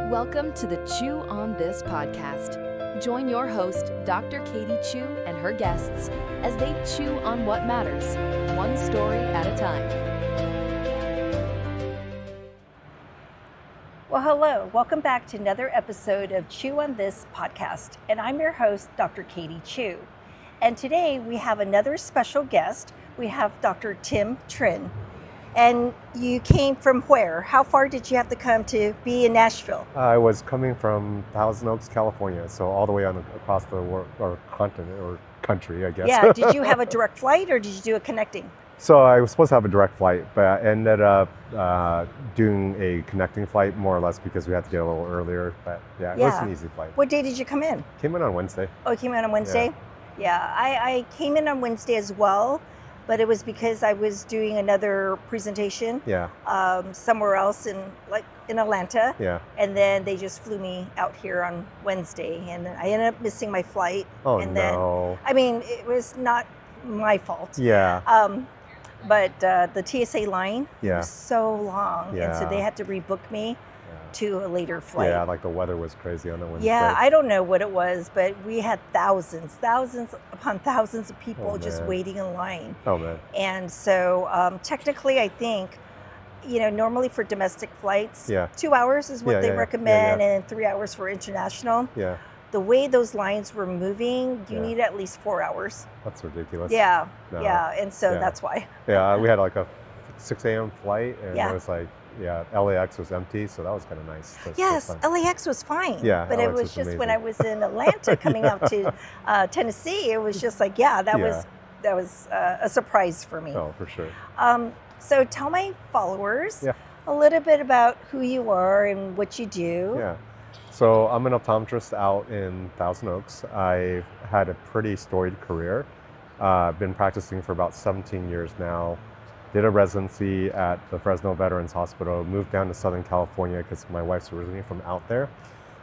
Welcome to the Chew on This podcast. Join your host, Dr. Katie Chew, and her guests as they chew on what matters, one story at a time. Well, hello. Welcome back to another episode of Chew on This podcast. And I'm your host, Dr. Katie Chew. And today we have another special guest. We have Dr. Trinh. And you came from where? How far did you have to come to be in Nashville? I was coming from Thousand Oaks, California, so all the way across the world, or continent, or country, I guess. Yeah, did you have a direct flight or did you do a connecting? So I was supposed to have a direct flight, but I ended up doing a connecting flight more or less because we had to get a little earlier. But yeah, it was an easy flight. What day did you come in? Came in on Wednesday. Oh, you came in on Wednesday? Yeah, I came in on Wednesday as well. But it was because I was doing another presentation somewhere else in Atlanta. Yeah. And then they just flew me out here on Wednesday, and I ended up missing my flight. Oh, and no. Then, I mean, it was not my fault. Yeah. But the TSA line was so long, and so Yeah. they had to rebook me to a later flight. Yeah, like the weather was crazy on that Wednesday. Yeah, I don't know what it was, but we had thousands upon thousands of people just waiting in line. Oh, man. And so technically, I think, normally for domestic flights, 2 hours is what they recommend, and 3 hours for international. Yeah. The way those lines were moving, you need at least 4 hours. That's ridiculous. Yeah, and so that's why. Yeah, we had like a 6 a.m. flight, and it was like, LAX was empty, so that was kind of nice. Yes, LAX was fine. Yeah, but LAX it was was just amazing. when I was in Atlanta coming out to Tennessee, it was just like, that was a surprise for me. Oh, for sure. So tell my followers a little bit about who you are and what you do. Yeah. So I'm an optometrist out in Thousand Oaks. I've had a pretty storied career. I've been practicing for about 17 years now. Did a residency at the Fresno Veterans Hospital, moved down to Southern California because my wife's originally from out there.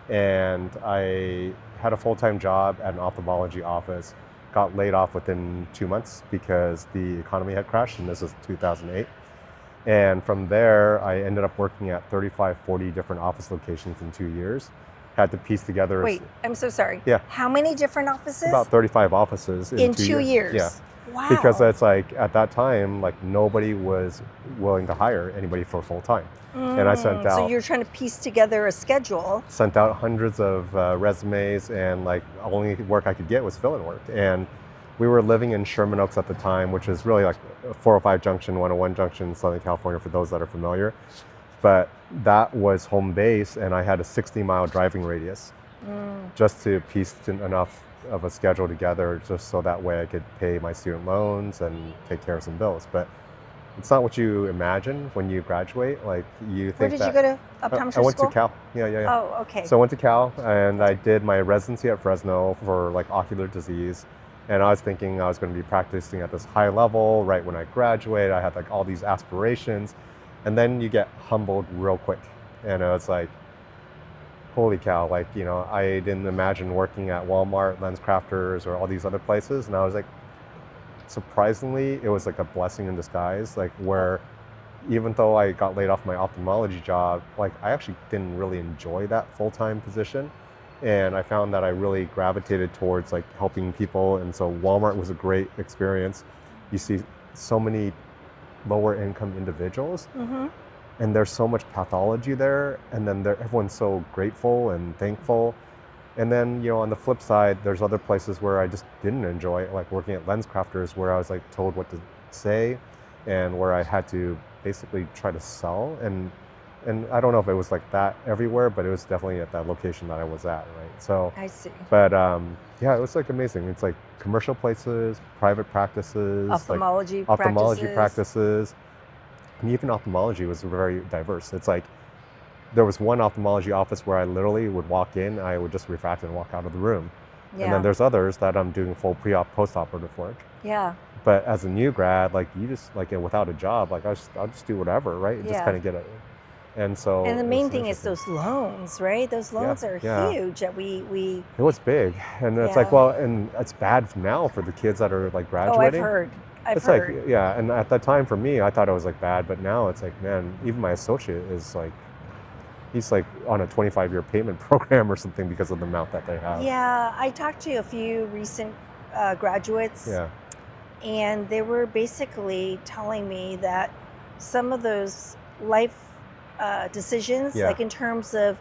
And I had a full-time job at an ophthalmology office, got laid off within 2 months because the economy had crashed, and this was 2008. And from there, I ended up working at 35, 40 different office locations in 2 years. Had to piece together... Wait, I'm so sorry. Yeah. How many different offices? About 35 offices in 2 years. Yeah. Wow. Because it's like, at that time, like nobody was willing to hire anybody for full time. And I sent out... So you're trying to piece together a schedule. Sent out hundreds of resumes, and like only work I could get was fill-in work. And we were living in Sherman Oaks at the time, which is really like 405 Junction, 101 Junction, Southern California, for those that are familiar. But that was home base, and I had a 60-mile driving radius just to piece enough of a schedule together, just so that way I could pay my student loans and take care of some bills. But it's not what you imagine when you graduate. Like, you think Where did you go to optometry school? I went to Cal. Yeah. Oh, okay. So I went to Cal, and I did my residency at Fresno for like ocular disease. And I was thinking I was going to be practicing at this high level right when I graduate. I had like all these aspirations, and then you get humbled real quick. And it was like, holy cow, like, I didn't imagine working at Walmart, Lens Crafters, or all these other places. And I was like, surprisingly, it was like a blessing in disguise, like where even though I got laid off my ophthalmology job, like I actually didn't really enjoy that full-time position. And I found that I really gravitated towards like helping people. And so Walmart was a great experience. You see so many lower income individuals. And there's so much pathology there, and then everyone's so grateful and thankful. And then, on the flip side, there's other places where I just didn't enjoy it, like working at Lens Crafters, where I was like told what to say, and where I had to basically try to sell. And I don't know if it was like that everywhere, but it was definitely at that location that I was at, right? So I see. But it was like amazing. It's like commercial places, private practices, ophthalmology practices. And even ophthalmology was very diverse. It's like there was one ophthalmology office where I literally would walk in, I would just refract and walk out of the room. Yeah. And then there's others that I'm doing full pre-op, post-operative work. Yeah. But as a new grad, like you just like without a job, like I'll just do whatever, right? Just kind of get it. And so. And the main thing is those loans, right? Those loans are huge. That we. It was big, and it's like, well, and it's bad now for the kids that are like graduating. Oh, I've heard. I've heard. Like, yeah, and at that time for me, I thought it was like bad, but now it's like, man, even my associate is like he's like on a 25-year payment program or something because of the amount that they have. Yeah, I talked to a few recent graduates, Yeah. and they were basically telling me that some of those life decisions, Yeah. like in terms of,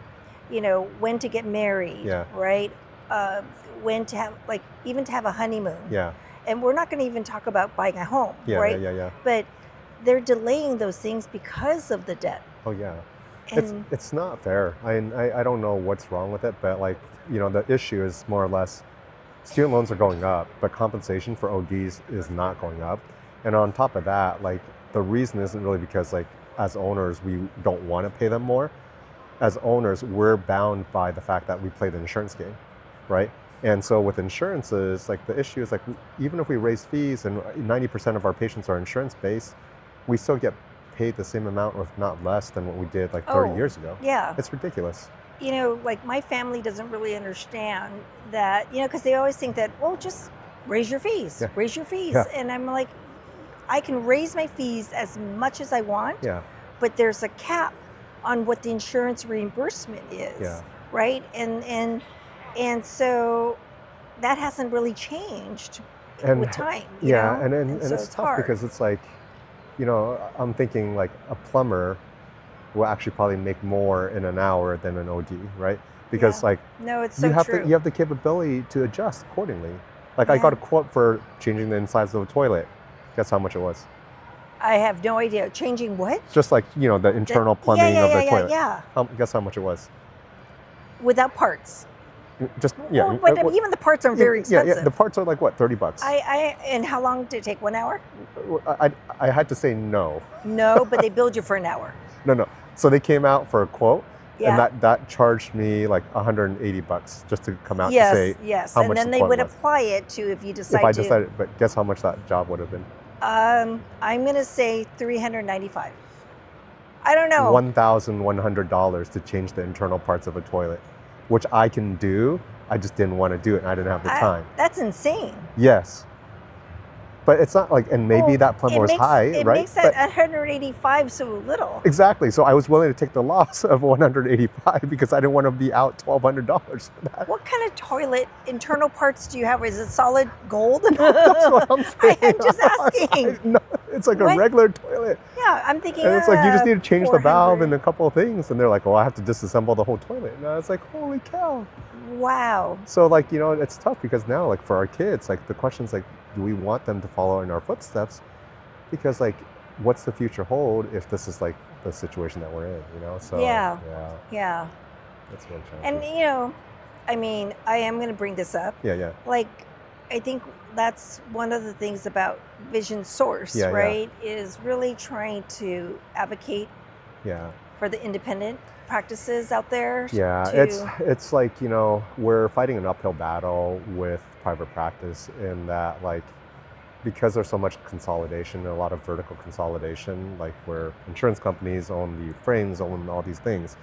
when to get married, Yeah. right? When to have, like, even to have a honeymoon. Yeah. And we're not going to even talk about buying a home, Yeah. right? Yeah. But they're delaying those things because of the debt. Oh yeah. And It's not fair. I don't know what's wrong with it, but like, the issue is more or less student loans are going up, but compensation for ODs is not going up. And on top of that, like the reason isn't really because like as owners, we don't want to pay them more. As owners, we're bound by the fact that we play the insurance game, right? And so with insurances, like the issue is like, even if we raise fees and 90% of our patients are insurance based, we still get paid the same amount, or if not less than what we did like 30 years ago. Yeah. It's ridiculous. Like my family doesn't really understand that, because they always think that, well, just raise your fees, Yeah. raise your fees. Yeah. And I'm like, I can raise my fees as much as I want, Yeah. but there's a cap on what the insurance reimbursement is, Yeah. right? And so that hasn't really changed with time. Yeah, and and so it's tough hard. because it's like, I'm thinking like a plumber will actually probably make more in an hour than an OD, right? Because Yeah. like No, it's so you have true. you have the capability to adjust accordingly. Like I Yeah. got a quote for changing the insides of a toilet. Guess how much it was? I have no idea. Changing what? Just like, the internal plumbing of the toilet. Yeah. Guess how much it was? Without parts. Just, yeah. Well, but even the parts are very expensive. Yeah, the parts are like what, $30? And how long did it take? 1 hour? I had to say no. No, but they billed you for an hour. No. So they came out for a quote, Yeah. and that charged me like $180 just to come out Yes, to say yes. how And much then the they quote would was. apply it to if you decide If I to. decided, but guess how much that job would have been? I'm going to say $395. I don't know. $1,100 to change the internal parts of a toilet, which I can do. I just didn't want to do it, and I didn't have the time. That's insane. Yes. But it's not like, and maybe Well, that plumber was high, It right? makes that 185 so little. Exactly. So I was willing to take the loss of 185 because I didn't want to be out $1,200 for that. What kind of toilet internal parts do you have? Is it solid gold? That's what I'm saying. I'm just asking. No, it's like What? a regular toilet. Yeah, I'm thinking. And it's like, you just need to change the valve 400. and a couple of things. And they're like, I have to disassemble the whole toilet. And I was like, holy cow. Wow. So like, it's tough because now like for our kids, like the question's like, do we want them to follow in our footsteps? Because like, what's the future hold if this is like the situation that we're in, So Yeah. yeah, that's really challenging. And I am going to bring this up. Yeah. Like, I think that's one of the things about Vision Source, Yeah, yeah. right? Is really trying to advocate Yeah. for the independent practices out there. Yeah, to- it's like, we're fighting an uphill battle with private practice in that, like, because there's so much consolidation, a lot of vertical consolidation, like where insurance companies own the frames, own all these things,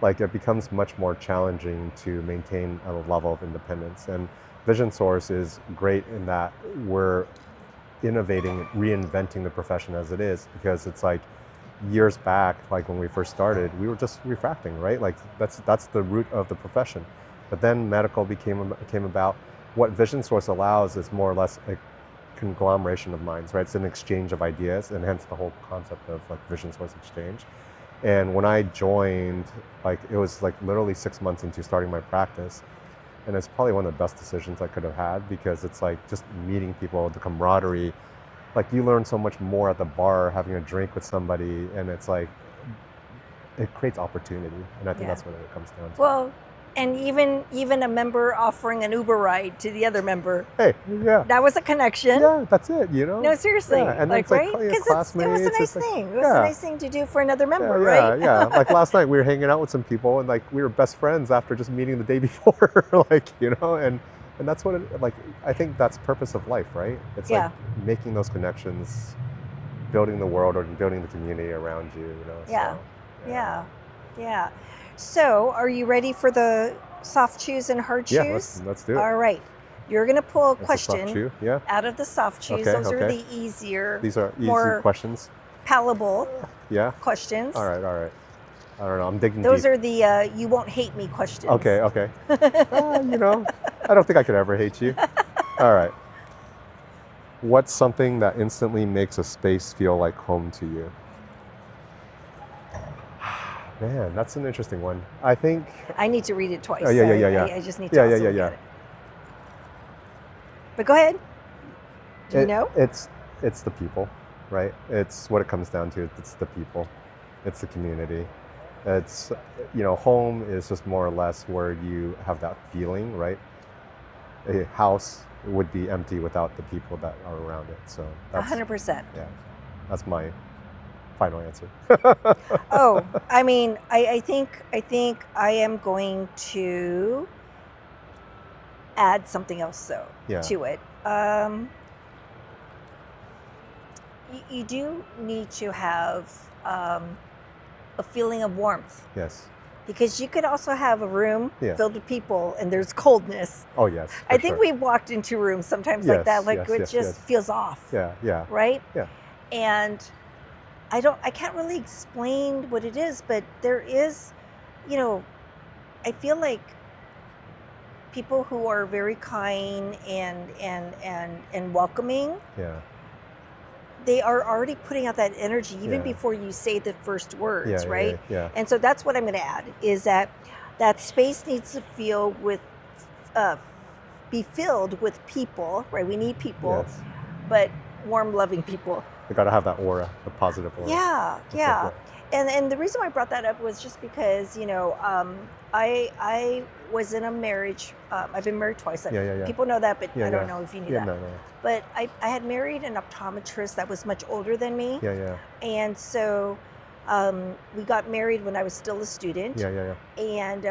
like it becomes much more challenging to maintain a level of independence. And Vision Source is great in that we're innovating, reinventing the profession as it is, because it's like, years back, like when we first started, we were just refracting, right? Like that's the root of the profession. But then medical came about. What Vision Source allows is more or less a conglomeration of minds, right? It's an exchange of ideas, and hence the whole concept of like Vision Source exchange. And when I joined, like it was like literally 6 months into starting my practice, and it's probably one of the best decisions I could have had, because it's like just meeting people, the camaraderie. Like you learn so much more at the bar, having a drink with somebody, and it's like, it creates opportunity. And I think that's what it comes down to. Well, and even a member offering an Uber ride to the other member. Hey, yeah. That was a connection. Yeah, that's it, No, seriously. Yeah, and like, it's like, right? oh, yeah, Because it was a classmates, nice it's like- thing. It was a yeah. nice thing to do for another member, Yeah, right? yeah. Like last night we were hanging out with some people, and like we were best friends after just meeting the day before, like, and that's what it, like, I think that's purpose of life, right? It's like making those connections, building the world or building the community around you, Yeah. So, Yeah. So, are you ready for the soft chews and hard chews? Yeah, let's do it. All right. You're going to pull a That's a soft question chew, yeah. out of the soft chews. Okay, Those are okay. the easier, These are easy more questions. palatable Yeah. questions. All right. I don't know. I'm digging Those deep. are the you won't hate me questions. Okay. You know, I don't think I could ever hate you. All right. What's something that instantly makes a space feel like home to you? Man, that's an interesting one. I think. I need to read it twice. Oh, yeah. I just need to also look at it. But go ahead. Do you know? It's the people, right? It's what it comes down to. It's the people. It's the community. It's, home is just more or less where you have that feeling, right? A house would be empty without the people that are around it. So that's 100%. Yeah, that's my final answer. Oh, I mean, I think I am going to add something else to it. You do need to have a feeling of warmth. Yes. Because you could also have a room Yeah. filled with people and there's coldness. Oh, yes. I think we've walked into rooms sometimes like that, it just feels off. Yeah. Right? Yeah. And I can't really explain what it is, but there is, I feel like people who are very kind and welcoming, Yeah. they are already putting out that energy even before you say the first words, right? Yeah. And so that's what I'm going to add, is that space needs to be filled with people, right? We need people, Yes. but warm, loving people. You got to have that aura, the positive aura. Yeah. And the reason why I brought that up was just because, I was in a marriage. I've been married twice. Yeah. People know that, but I don't know if you knew that. No. But I had married an optometrist that was much older than me. Yeah. And so we got married when I was still a student. Yeah. And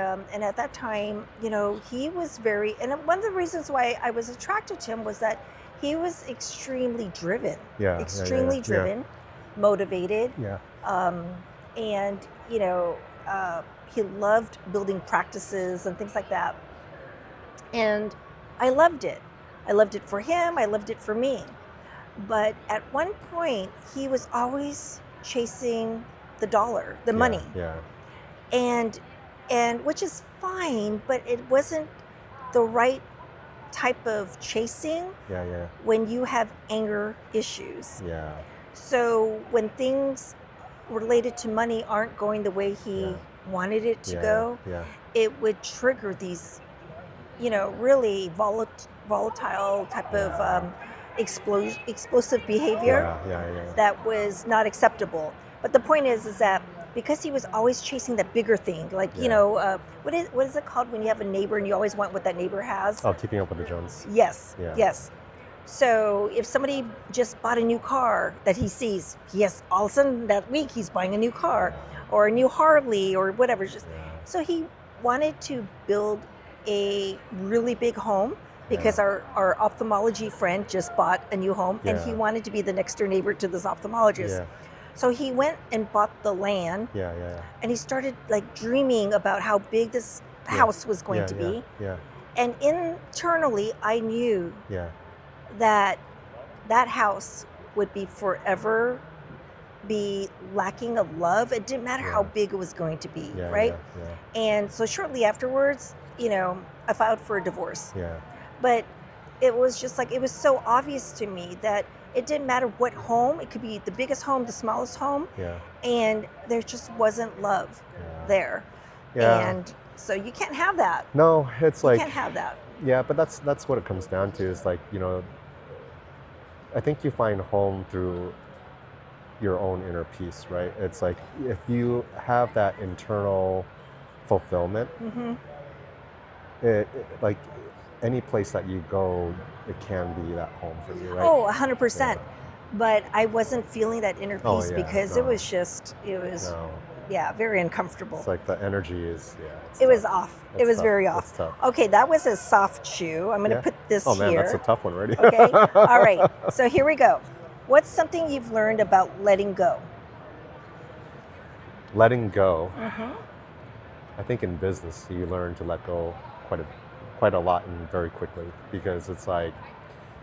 at that time, he was and one of the reasons why I was attracted to him was that he was extremely driven. Extremely driven, motivated. Yeah. And he loved building practices and things like that. And I loved it. I loved it for him. I loved it for me. But at one point, he was always chasing the dollar, the money. Yeah. And which is fine, but it wasn't the right type of chasing when you have anger issues. Yeah. So when things related to money aren't going the way he wanted it to go, it would trigger these, really volatile type of explosive behavior that was not acceptable. But the point is that because he was always chasing that bigger thing, like, what is it called when you have a neighbor and you always want what that neighbor has? Oh, keeping up with the Joneses. Yes. So if somebody just bought a new car that he sees, all of a sudden that week he's buying a new car or a new Harley or whatever. So he wanted to build a really big home because our ophthalmology friend just bought a new home and he wanted to be the next door neighbor to this ophthalmologist. So he went and bought the land and he started like dreaming about how big this house was going to be. And internally I knew that house would be forever be lacking of love. It didn't matter how big it was going to be, right? And so shortly afterwards, I filed for a divorce. But it was just like, it was so obvious to me that it didn't matter what home, it could be the biggest home, the smallest home, and there just wasn't love there. And so you can't have that. No, it's like, you can't have that. Yeah, but that's what it comes down to, is like, I think you find home through your own inner peace, right? It's like, if you have that internal fulfillment, it like any place that you go, it can be that home for you, right? Oh, 100%. But I wasn't feeling that inner peace because it was very uncomfortable. It's like the energy is, it was off. It was tough. very off. It's tough. Okay, that was a soft chew. I'm going to put this here. Oh man, that's a tough one already. Okay, all right. So here we go. What's something you've learned about letting go? Letting go. I think in business, you learn to let go quite a lot and very quickly, because it's like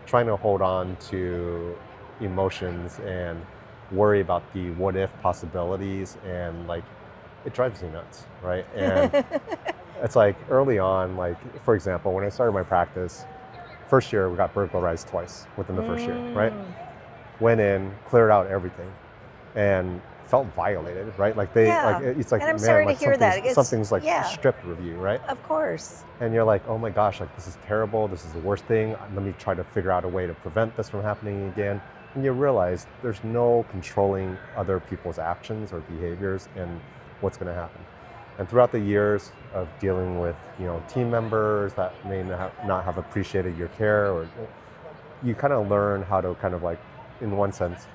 trying to hold on to emotions and worry about the what if possibilities, and like it drives me nuts, right? And it's like early on, like for example, when I started my practice, first year we got burglarized twice within the first year, right? Went in, cleared out everything, and felt violated, right? Like it's like, and I'm man, sorry like to hear that. something's like stripped of you, right? Of course. And you're like, oh my gosh, like this is terrible. This is the worst thing. Let me try to figure out a way to prevent this from happening again. And you realize there's no controlling other people's actions or behaviors and what's going to happen. And throughout the years of dealing with, team members that may not have appreciated your care, or you kind of learn how to kind of like, in one sense,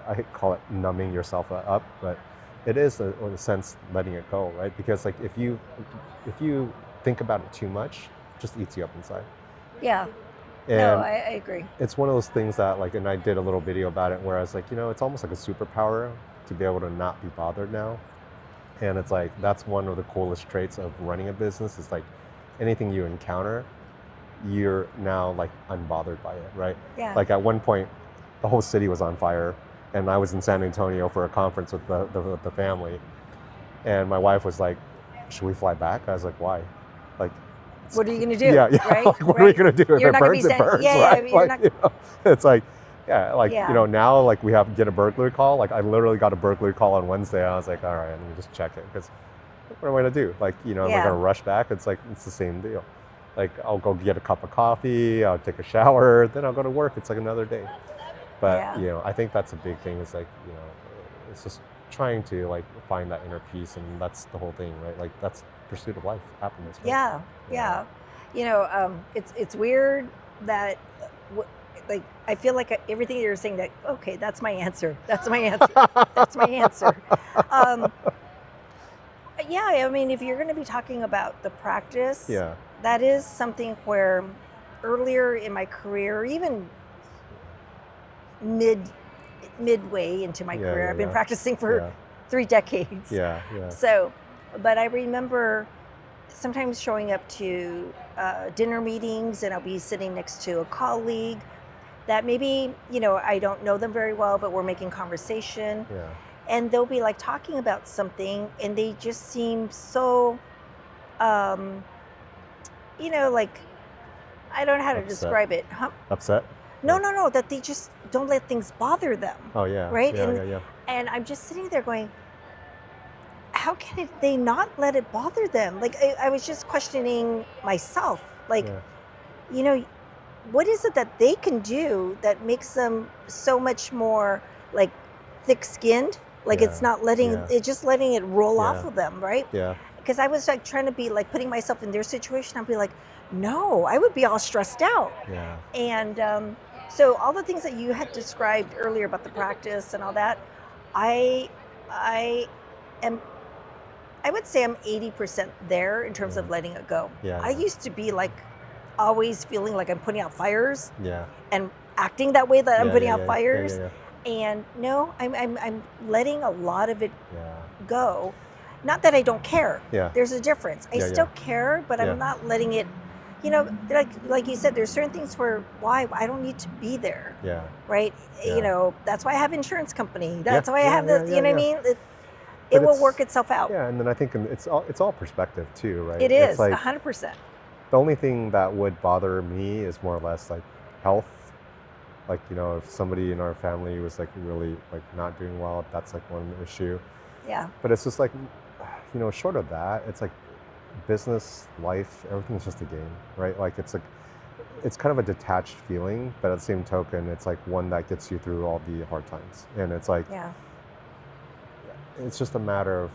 I call it numbing yourself up, but it is in a sense letting it go, right? Because like if you think about it too much, it just eats you up inside. Yeah. And no, I agree. It's one of those things that like, and I did a little video about it where I was like, it's almost like a superpower to be able to not be bothered now. And it's like, that's one of the coolest traits of running a business, is like anything you encounter, you're now like unbothered by it, right? Yeah. Like at one point, the whole city was on fire, and I was in San Antonio for a conference with the family. And my wife was like, should we fly back? I was like, why? Like, what are you going to do? Yeah, right? Like, what are we going to do? If You're it not burns, gonna it be burns, saying, right? not... It's like, now, like we have get a burglary call. Like I literally got a burglary call on Wednesday. I was like, all right, let me just check it, because what am I going to do? Like, am I going to rush back? It's like, it's the same deal. Like I'll go get a cup of coffee, I'll take a shower, then I'll go to work. It's like another day. But, I think that's a big thing, is like, it's just trying to like find that inner peace, and that's the whole thing, right? Like that's pursuit of life, happiness. Right? Yeah. It's weird that, like, I feel like everything you're saying, that, okay, that's my answer. That's my answer. That's my answer. I mean, if you're going to be talking about the practice, that is something where earlier in my career, even midway into my career, I've been practicing for 3 decades. So, but I remember sometimes showing up to dinner meetings, and I'll be sitting next to a colleague that maybe, I don't know them very well, but we're making conversation. And they'll be like talking about something, and they just seem so, like, I don't know how to describe it. Upset? No, that they just don't let things bother them. Oh, yeah. Right? Yeah. And I'm just sitting there going, how can they not let it bother them? Like, I was just questioning myself. Like, what is it that they can do that makes them so much more, like, thick-skinned? Like, it's not letting, it's just letting it roll off of them, right? Yeah. Because I was, like, trying to be, like, putting myself in their situation. I'd be like, no, I would be all stressed out. Yeah. And so all the things that you had described earlier about the practice and all that, I would say I'm 80% there in terms of letting it go. I used to be like always feeling like I'm putting out fires. And acting that way, that I'm putting out fires. And no, I'm letting a lot of it go. Not that I don't care. There's a difference. I still care, but I'm not letting it, like you said, there's certain things where, why? I don't need to be there. Right? That's why I have insurance company. That's why I have the, what I mean? It will work itself out. Yeah, and then I think it's all perspective too, right? It is, like, 100%. The only thing that would bother me is more or less like health. Like, if somebody in our family was like really like not doing well, that's like one issue. But it's just like, short of that, it's like business, life, everything's just a game, right? Like it's kind of a detached feeling, but at the same token, it's like one that gets you through all the hard times. And it's like, it's just a matter of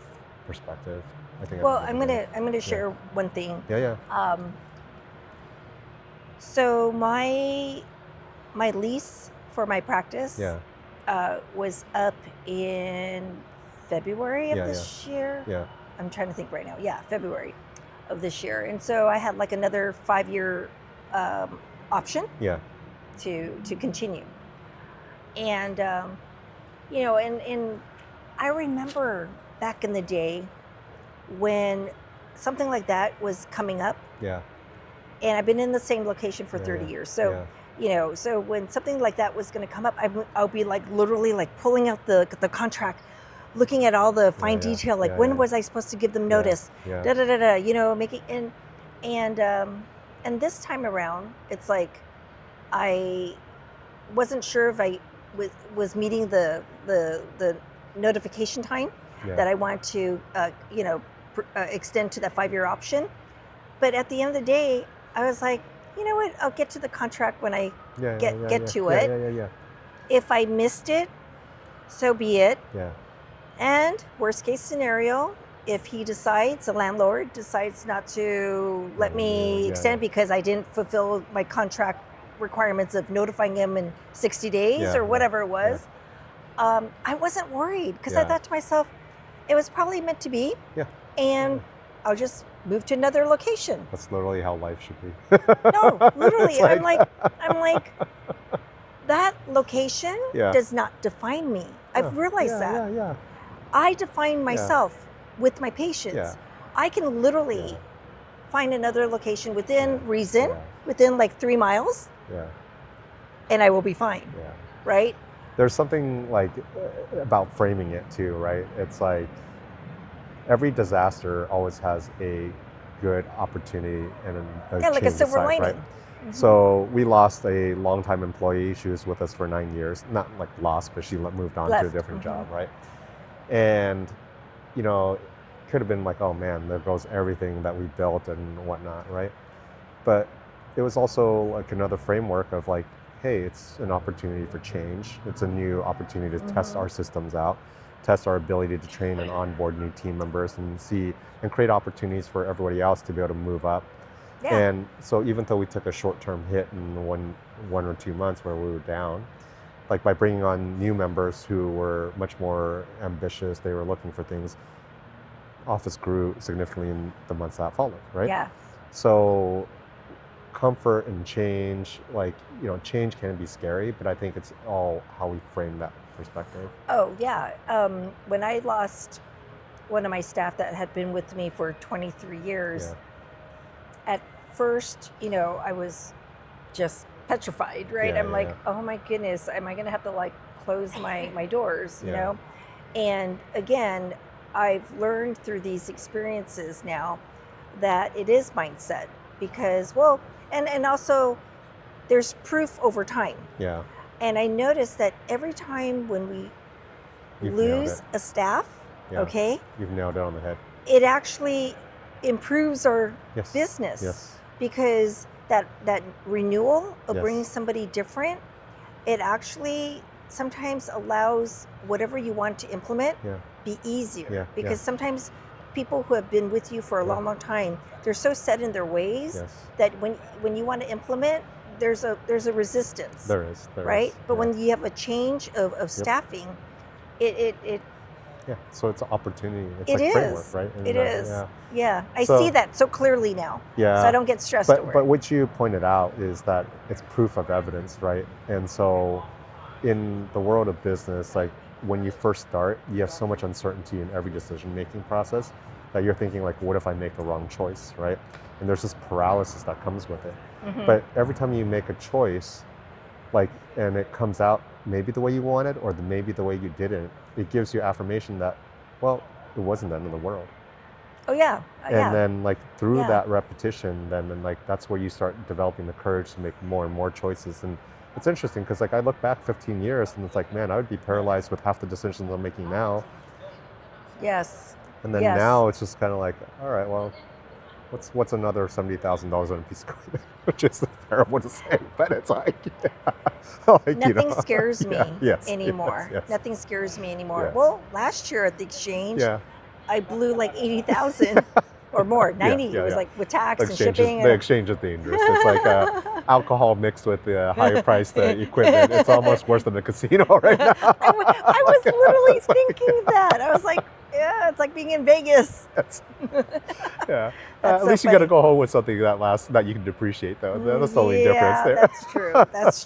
perspective, I think. Well, I'm gonna share one thing. So my lease for my practice was up in February of this year. I'm trying to think right now. February of this year. And so I had like another 5-year option to continue. And, and I remember back in the day when something like that was coming up. And I've been in the same location for 30 years. So, so when something like that was going to come up, I'll be like literally like pulling out the contract. looking at all the fine Yeah, detail, like yeah, when yeah. was I supposed to give them notice? Yeah. Da da da da. You know, making and this time around, it's like I wasn't sure if I was meeting the notification time Yeah. that I want to extend to that 5-year option. But at the end of the day, I was like, you know what? I'll get to the contract when I get to it. Yeah. If I missed it, so be it. Yeah. And worst case scenario, if he decides, the landlord decides not to let me extend because I didn't fulfill my contract requirements of notifying him in 60 days or whatever it was, I wasn't worried because I thought to myself, it was probably meant to be. Yeah. And I'll just move to another location. That's literally how life should be. No, literally. I'm like, that location does not define me. I've realized that. Yeah. I define myself with my patients. Yeah. I can literally find another location within reason, within like 3 miles, and I will be fine. Yeah. Right? There's something like about framing it too, right? It's like every disaster always has a good opportunity and a like a silver lining. Right? Mm-hmm. So we lost a longtime employee. She was with us for 9 years. Not like lost, but she moved on to a different job, right? And, you know, could have been like, oh man, there goes everything that we built and whatnot, right? But it was also like another framework of like, hey, it's an opportunity for change. It's a new opportunity to test our systems out, test our ability to train and onboard new team members and create opportunities for everybody else to be able to move up. Yeah. And so even though we took a short-term hit in one or 2 months where we were down, like by bringing on new members who were much more ambitious, they were looking for things, office grew significantly in the months that followed, right? Yeah. So comfort and change, like, you know, change can be scary, but I think it's all how we frame that perspective. Oh, yeah. When I lost one of my staff that had been with me for 23 years, at first, you know, I was just petrified, right? I'm like, oh my goodness, am I going to have to like close my doors, you know? And again, I've learned through these experiences now that it is mindset because, well, and also there's proof over time. Yeah. And I noticed that every time when we lose a staff, you've nailed it on the head. It actually improves our business. Yes. Because that renewal of bringing somebody different, it actually sometimes allows whatever you want to implement be easier. Because sometimes people who have been with you for a long, long time, they're so set in their ways that when you want to implement, there's a resistance. There is. Right? But when you have a change of staffing, it so it's an opportunity. It's like framework, right? And it is. Yeah. I see that so clearly now. Yeah. So I don't get stressed over it. But what you pointed out is that it's proof of evidence, right? And so in the world of business, like when you first start, you have so much uncertainty in every decision-making process that you're thinking like, what if I make the wrong choice, right? And there's this paralysis that comes with it. Mm-hmm. But every time you make a choice, like, and it comes out maybe the way you wanted or maybe the way you didn't, it gives you affirmation that, well, it wasn't the end of the world. Oh yeah. And then like through that repetition, then like that's where you start developing the courage to make more and more choices. And it's interesting because like I look back 15 years and it's like, man, I would be paralyzed with half the decisions I'm making now. Yes. And then now it's just kind of like, all right, well, what's another $70,000 on a piece of equipment? Which is terrible to say, but it's like, like nothing scares me anymore. Nothing scares me anymore. Well, last year at the exchange, I blew like 80,000 or more, 90. It was like with tax and shipping. The exchange is dangerous. It's like alcohol mixed with the higher priced equipment. It's almost worse than the casino right now. I was literally thinking that. I was like, yeah, it's like being in Vegas. At least you got to go home with something that you can depreciate, though. That's the only difference there. That's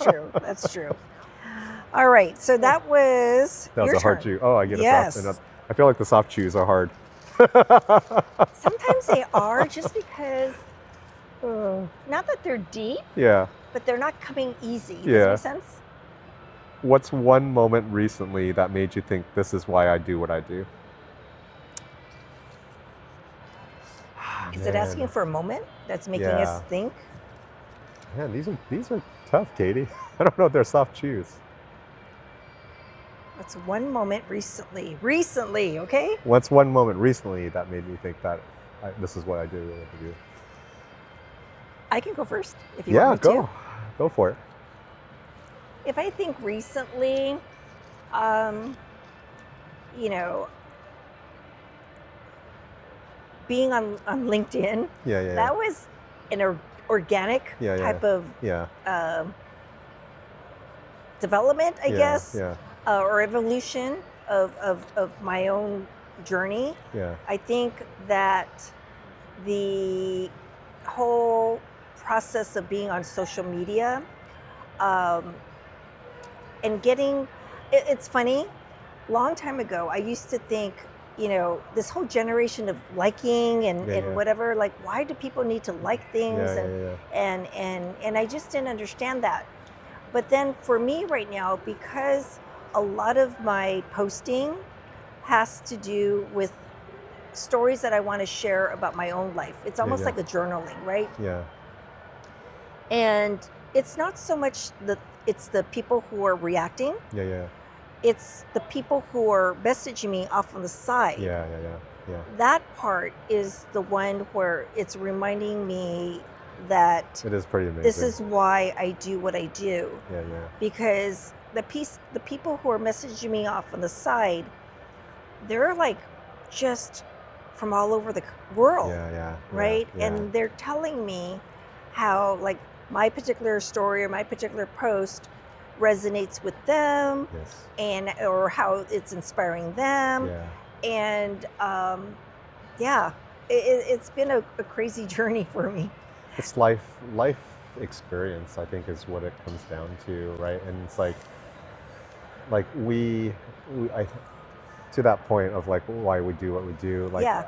true. All right, so that was a your hard turn. chew. Oh, I get a soft. I feel like the soft chews are hard. Sometimes they are, just because, not that they're deep, but they're not coming easy. Does that make sense? What's one moment recently that made you think this is why I do what I do? Is it asking Man, for a moment that's making us yeah. think? Man, these are tough, Katie. I don't know if they're soft chews. What's one moment recently, okay? What's one moment recently that made me think that this is what I do what I do? I can go first if you want Yeah, me to. go for it. If I think recently, um, you know, being on LinkedIn, Yeah, yeah, that was an organic yeah, yeah, type of yeah, development, I yeah, guess, yeah, or evolution of my own journey. yeah, I think that the whole process of being on social media um, and it's funny, long time ago, I used to think, this whole generation of liking yeah, and yeah, whatever, like, why do people need to like things? yeah, And, yeah, and I just didn't understand that. But then for me right now, because a lot of my posting has to do with stories that I want to share about my own life. It's yeah, almost yeah, like a journaling, right? yeah, And it's not so much it's the people who are reacting, yeah, yeah, it's the people who are messaging me off on the side. yeah, yeah, yeah, yeah. That part is the one where it's reminding me that It is pretty amazing. this is why I do what I do. Yeah, yeah, Because the people who are messaging me off on the side, they're like just from all over the world, yeah, yeah, right? yeah, And they're telling me how like my particular story or my particular post resonates with them, yes, and or how it's inspiring them. yeah. And yeah, it's been a crazy journey for me. It's life experience, I think, is what it comes down to, right? And it's like we I to that point of like why we do what we do, like Yeah.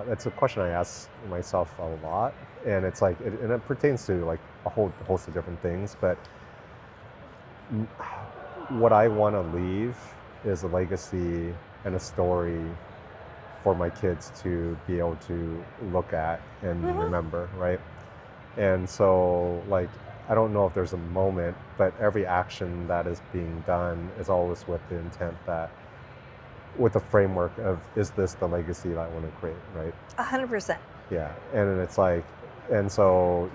it's a question I ask myself a lot, and it's like and it pertains to like a whole host of different things, but m- what I want to leave is a legacy and a story for my kids to be able to look at and Hmm. remember, right? And so, like, I don't know if there's a moment, but every action that is being done is always with the intent that, with the framework of, is this the legacy that I want to create, right? 100%. Yeah. And it's like, and so,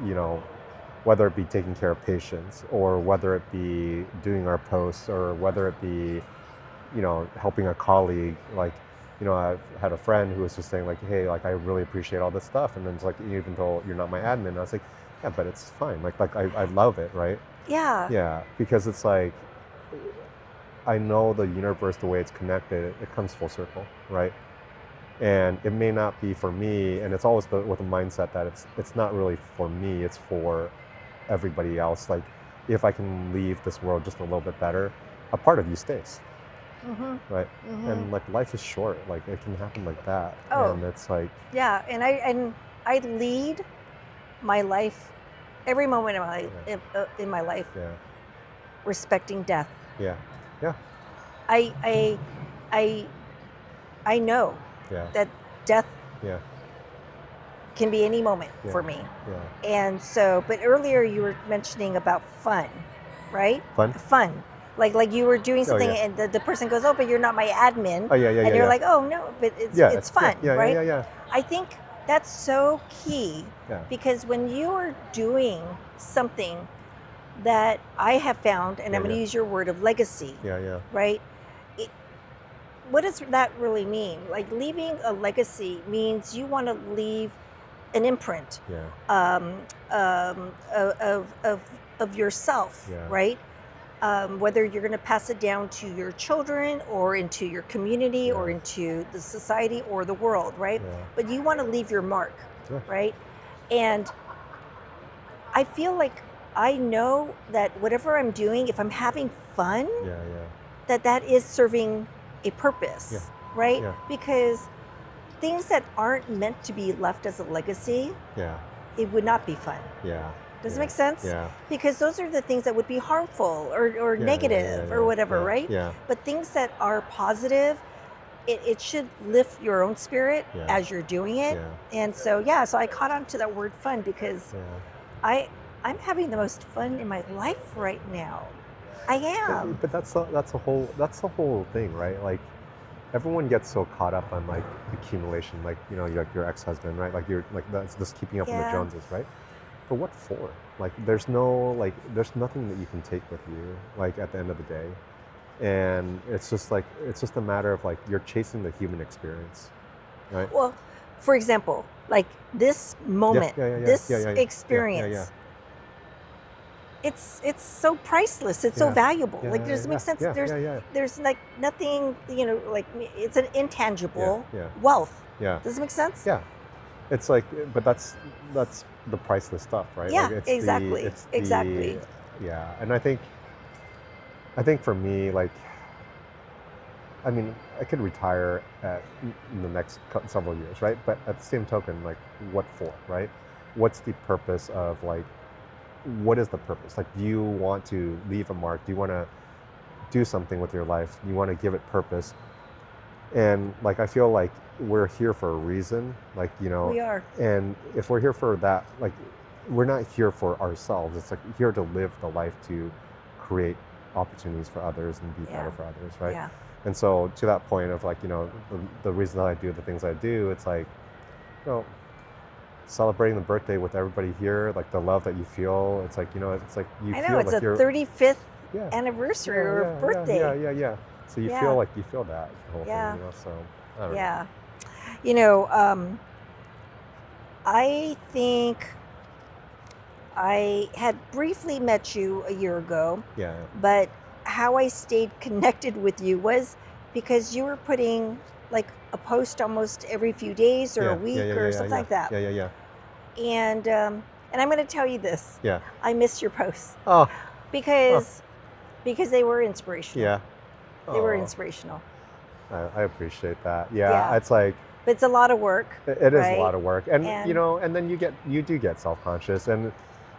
whether it be taking care of patients or whether it be doing our posts or whether it be, helping a colleague, like, I've had a friend who was just saying like, hey, like I really appreciate all this stuff, and then it's like, even though you're not my admin, I was like, yeah, but it's fine. Like I love it, right? Yeah. Yeah, because it's like I know the universe, the way it's connected, it comes full circle, right? And it may not be for me, and it's always with the mindset that it's not really for me, it's for everybody else. Like if I can leave this world just a little bit better, a part of you stays. Hmm. Right. Hmm. And like life is short, like it can happen like that. Oh, And it's like, yeah. And I lead my life, every moment in my life, yeah, respecting death. yeah, yeah, I I I I know yeah, that death yeah, can be any moment yeah, for me. yeah. And so, but earlier you were mentioning about fun, right? Fun? Fun. Like you were doing Oh something yeah. and the person goes, oh, but you're not my admin. Oh yeah, yeah, And yeah, you're yeah. like, oh no, but Yeah, it's fun, yeah, yeah, right? yeah, yeah, I think that's so key, yeah. because when you are doing something that I have found, and Yeah, I'm going to yeah. use your word of legacy, Yeah, yeah, right? It, what does that really mean? Like leaving a legacy means you want to leave an imprint yeah, um, of yourself, yeah, right? Whether you're going to pass it down to your children or into your community or yeah, into the society or the world, right? yeah, But you want to leave your mark, yeah, right? And I feel like I know that whatever I'm doing, if I'm having fun, yeah, yeah, that is serving a purpose, yeah, right? yeah, Because things that aren't meant to be left as a legacy, yeah, it would not be fun. yeah. Does it make sense? Yeah. Because those are the things that would be harmful or Yeah, negative or whatever, right? Yeah. But things that are positive, it should lift your own spirit as you're doing it. Yeah. And so, so I caught on to that word fun because I'm having the most fun in my life right now. I am. But that's the whole thing, right? Like everyone gets so caught up on like accumulation, like like your ex-husband, right? Like you're like that's just keeping up with the Joneses, right? But what for? Like there's nothing that you can take with you, like at the end of the day. And it's just a matter of like you're chasing the human experience, right? Well, for example, like this moment, this experience, it's so priceless. It's so valuable. Like does it make sense? There's like nothing, like it's an intangible wealth. Yeah. Does it make sense? Yeah. It's like, but that's the priceless stuff, right? Yeah, like it's exactly. Exactly. Yeah, and I think for me, like, I mean, I could retire in the next several years, right? But at the same token, like, what for, right? What's the purpose of like? What is the purpose? Like, do you want to leave a mark? Do you want to do something with your life? Do you want to give it purpose? And like, I feel like we're here for a reason, like, we are. And if we're here for that, like, we're not here for ourselves. It's like here to live the life to create opportunities for others and be better for others, right? Yeah. And so to that point of like, the reason that I do the things I do, it's like, celebrating the birthday with everybody here, like the love that you feel. It's like, it's like you feel it's like a 35th anniversary or birthday. Yeah. So you feel like you feel that whole thing, so I don't know. I think I had briefly met you a year ago. Yeah. But how I stayed connected with you was because you were putting like a post almost every few days or a week or something like that. Yeah. And I'm going to tell you this. Yeah. I missed your posts. Oh. Because they were inspirational. Yeah. They were inspirational. I appreciate that. Yeah. It's like. But it's a lot of work. It is a lot of work, and and then you do get self-conscious, and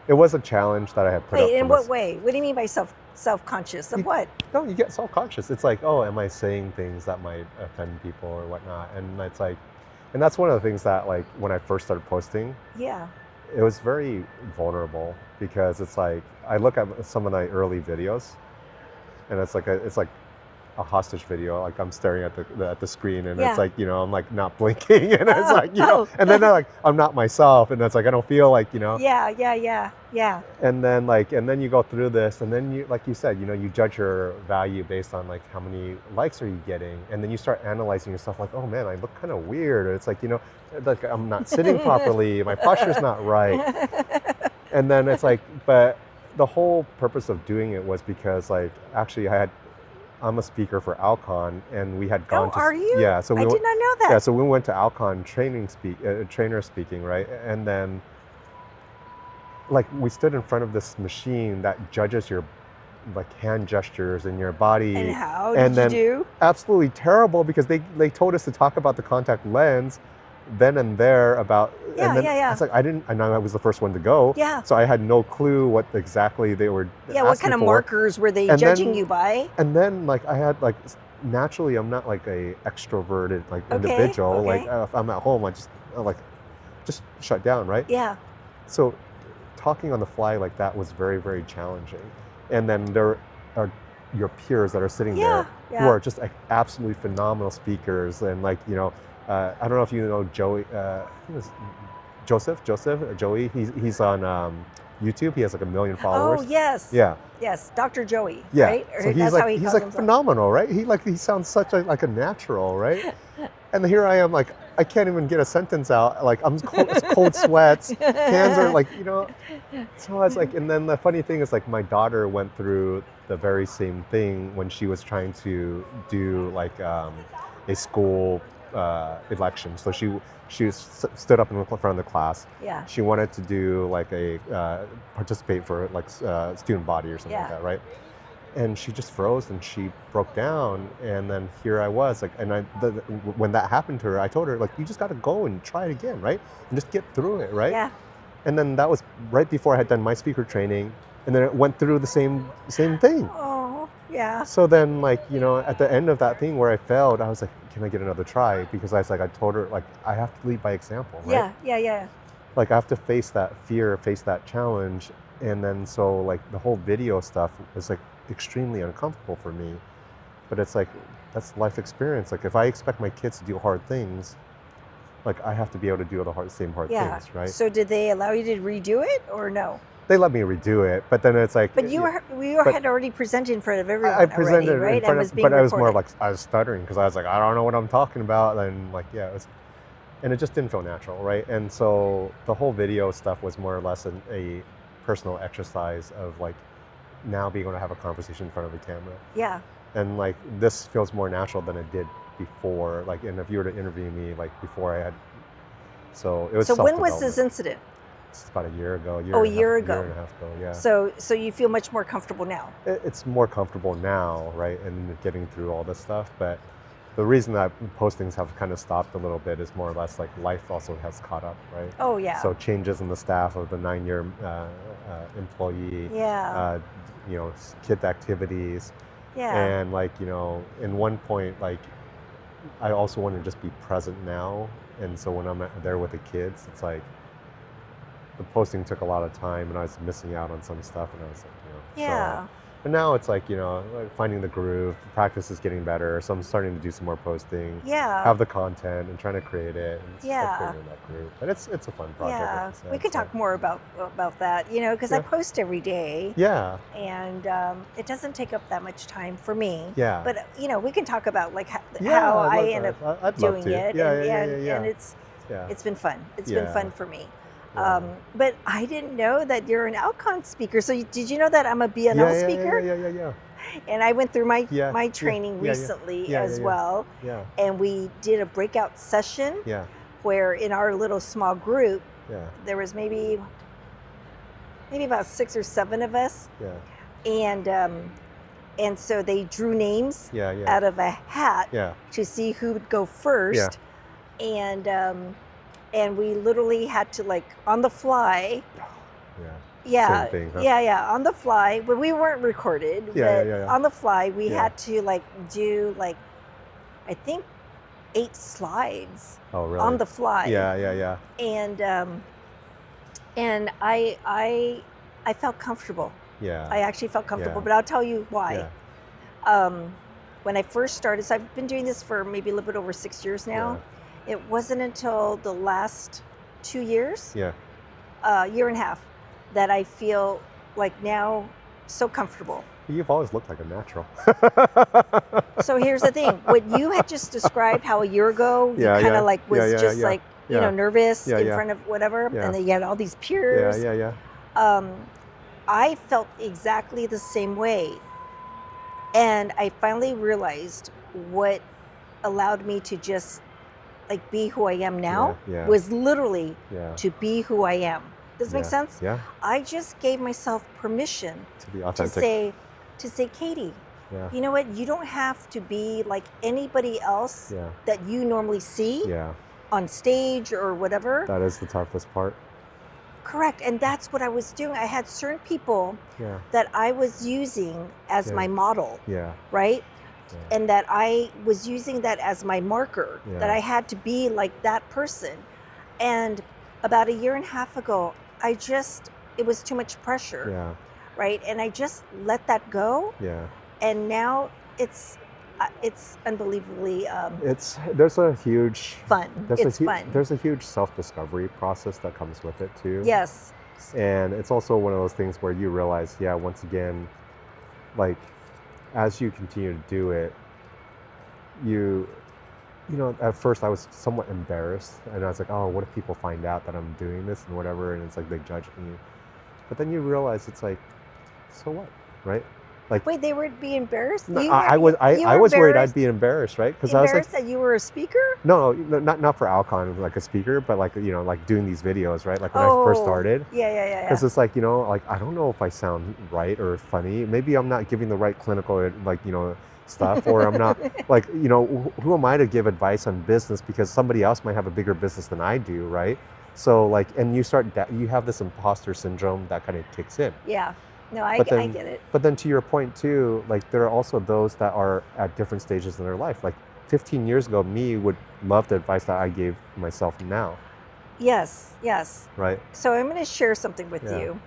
it was a challenge that I had put up. Wait, in what way? What do you mean by self-conscious? Of what? No, you get self-conscious. It's like, oh, am I saying things that might offend people or whatnot? And it's like, and that's one of the things that like when I first started posting. Yeah. It was very vulnerable because it's like I look at some of my early videos, and it's like a hostage video. Like I'm staring at the screen, and it's like I'm like not blinking, and it's like and then like I'm not myself, and it's like I don't feel like Yeah. And then you go through this, and then you, like you said, you judge your value based on like how many likes are you getting, and then you start analyzing yourself like, oh man, I look kind of weird, or it's like like I'm not sitting properly, my posture's not right, and then it's like, but the whole purpose of doing it was because like actually I'm a speaker for Alcon, and we had gone to. Are you? Yeah, so I did not know that. Yeah, so we went to Alcon trainer speaking, right? And then, like, we stood in front of this machine that judges your, like, hand gestures and your body. And how did you do? Absolutely terrible, because they told us to talk about the contact lens, then and there about. It's like I know I was the first one to go. Yeah. So I had no clue what exactly they were. Yeah. What kind of markers were they judging you by? And then like I had like naturally I'm not like a extroverted like individual. Okay. Like if I'm at home I just shut down, right? Yeah. So talking on the fly like that was very, very challenging. And then there are your peers that are sitting there who are just like absolutely phenomenal speakers, and like I don't know if you know Joey. Joey. He's on YouTube. He has like 1 million followers. Oh yes. Yeah. Yes, Dr. Joey. Yeah. Right? So he's like phenomenal, right? He sounds such like a natural, right? And here I am, like I can't even get a sentence out. Like I'm cold sweats, hands are like So I was like, and then the funny thing is like my daughter went through the very same thing when she was trying to do like a school election. So she stood up in front of the class. Yeah. She wanted to do like participate for like student body or something like that, right? And she just froze and she broke down. And then here I was like, and when that happened to her, I told her like, you just got to go and try it again, right? And just get through it, right? Yeah. And then that was right before I had done my speaker training, and then it went through the same thing. Oh, yeah. So then, like, you know, at the end of that thing where I failed, I was like, can I get another try? Because I was like, I told her, like, I have to lead by example, right? Yeah. Like, I have to face that fear, face that challenge. And then so, like, the whole video stuff was like extremely uncomfortable for me. But it's like, that's life experience. Like, if I expect my kids to do hard things, like, I have to be able to do the same hard things, right? So did they allow you to redo it or no? They let me redo it, but then it's like. But you had already presented in front of everyone I presented already, right? in front and was of, being but I was more recorded. like, I was stuttering because I was like, I don't know what I'm talking about. And like, yeah, it was, and it just didn't feel natural, right? And so the whole video stuff was more or less a personal exercise of like now being able to have a conversation in front of a camera. Yeah. And like, this feels more natural than it did before. Like, and if you were to interview me, like before I had, so it was. So when was this incident? It's about a year ago. A year ago. A year and a half ago, yeah. So you feel much more comfortable now? It's more comfortable now, right? And getting through all this stuff. But the reason that postings have kind of stopped a little bit is more or less like life also has caught up, right? Oh, yeah. So changes in the staff of the 9-year employee, Yeah. You know, kid activities. Yeah. And like, you know, in one point, like, I also want to just be present now. And so when I'm there with the kids, it's like, the posting took a lot of time and I was missing out on some stuff, and I was like, you know. Yeah. So, but now it's like, you know, like finding the groove, the practice is getting better. So I'm starting to do some more posting, Yeah. have the content and trying to create it. And Yeah. just like figuring that groove. But it's a fun project. Yeah. like I said, We could so. talk more about that, you know, because I Yeah. post every day. Yeah. And it doesn't take up that much time for me. Yeah. But, you know, we can talk about like how I'd I love end that. up I'd love doing to. it. Yeah, and yeah. it's been fun. It's been Yeah. fun for me. Yeah. But I didn't know that you're an Alcon speaker. So did you know that I'm a BNL speaker? Yeah. And I went through my Yeah, training yeah. recently Yeah, as yeah. well. Yeah. And we did a breakout session Yeah. where in our little small group, Yeah. there was maybe about 6 or 7 of us. Yeah. And so they drew names Yeah. out of a hat Yeah. to see who would go first. And we literally had to, like, on the fly. Yeah. Same thing, huh? Yeah, on the fly. But we weren't recorded. Yeah, but yeah. on the fly, we Yeah. had to like do like, I think 8 slides Oh, really? on the fly. Yeah. And I felt comfortable. Yeah. I actually felt comfortable, Yeah. but I'll tell you why. Yeah. When I first started, so I've been doing this for maybe a little bit over 6 years now. It wasn't until the last 2 years, Yeah. year and a half, that I feel like now so comfortable. You've always looked like a natural. So here's the thing: what you had just described, how a year ago you Yeah, kind of yeah. like was Yeah, just yeah. like you Yeah. know nervous Yeah, in yeah. front of whatever, Yeah. and then you had all these peers. Yeah. I felt exactly the same way, and I finally realized what allowed me to just like be who I am now Yeah. was literally Yeah. to be who I am. Does it make sense? Yeah. I just gave myself permission To be to authentic. say, Katie, Yeah. you know what? You don't have to be like anybody else Yeah. that you normally see Yeah. on stage or whatever. That is the toughest part. Correct. And that's what I was doing. I had certain people Yeah. that I was using as Yeah. my model, Yeah. right? Yeah. And that I was using that as my marker, Yeah. that I had to be like that person. And about a year and a half ago, it was too much pressure, Yeah. right? And I just let that go. Yeah. And now it's unbelievably There's a huge fun. It's fun. There's a huge self-discovery process that comes with it too. Yes. And it's also one of those things where you realize, yeah, once again, like as you continue to do it, you know, at first I was somewhat embarrassed and I was like, oh, what if people find out that I'm doing this and whatever, and it's like they judge me. But then you realize it's like, so what, right? Like, Wait, they would be embarrassed? no, You I were was worried embarrassed? I'd be embarrassed, right? Because I was like, Embarrassed that you were a speaker? no, not for Alcon, like a speaker, but like, you know, like doing these videos, right? Like when I first started. Yeah. Because it's like, you know, like I don't know if I sound right or funny. Maybe I'm not giving the right clinical, like, you know, stuff, or I'm not like, you know, who am I to give advice on business because somebody else might have a bigger business than I do, right? So like, and you have this imposter syndrome that kind of kicks in. Yeah. No, I But then, get it. But then to your point too, like there are also those that are at different stages in their life. Like 15 years ago, me would love the advice that I gave myself now, Yes, yes. right? So I'm going to share something with Yeah. you.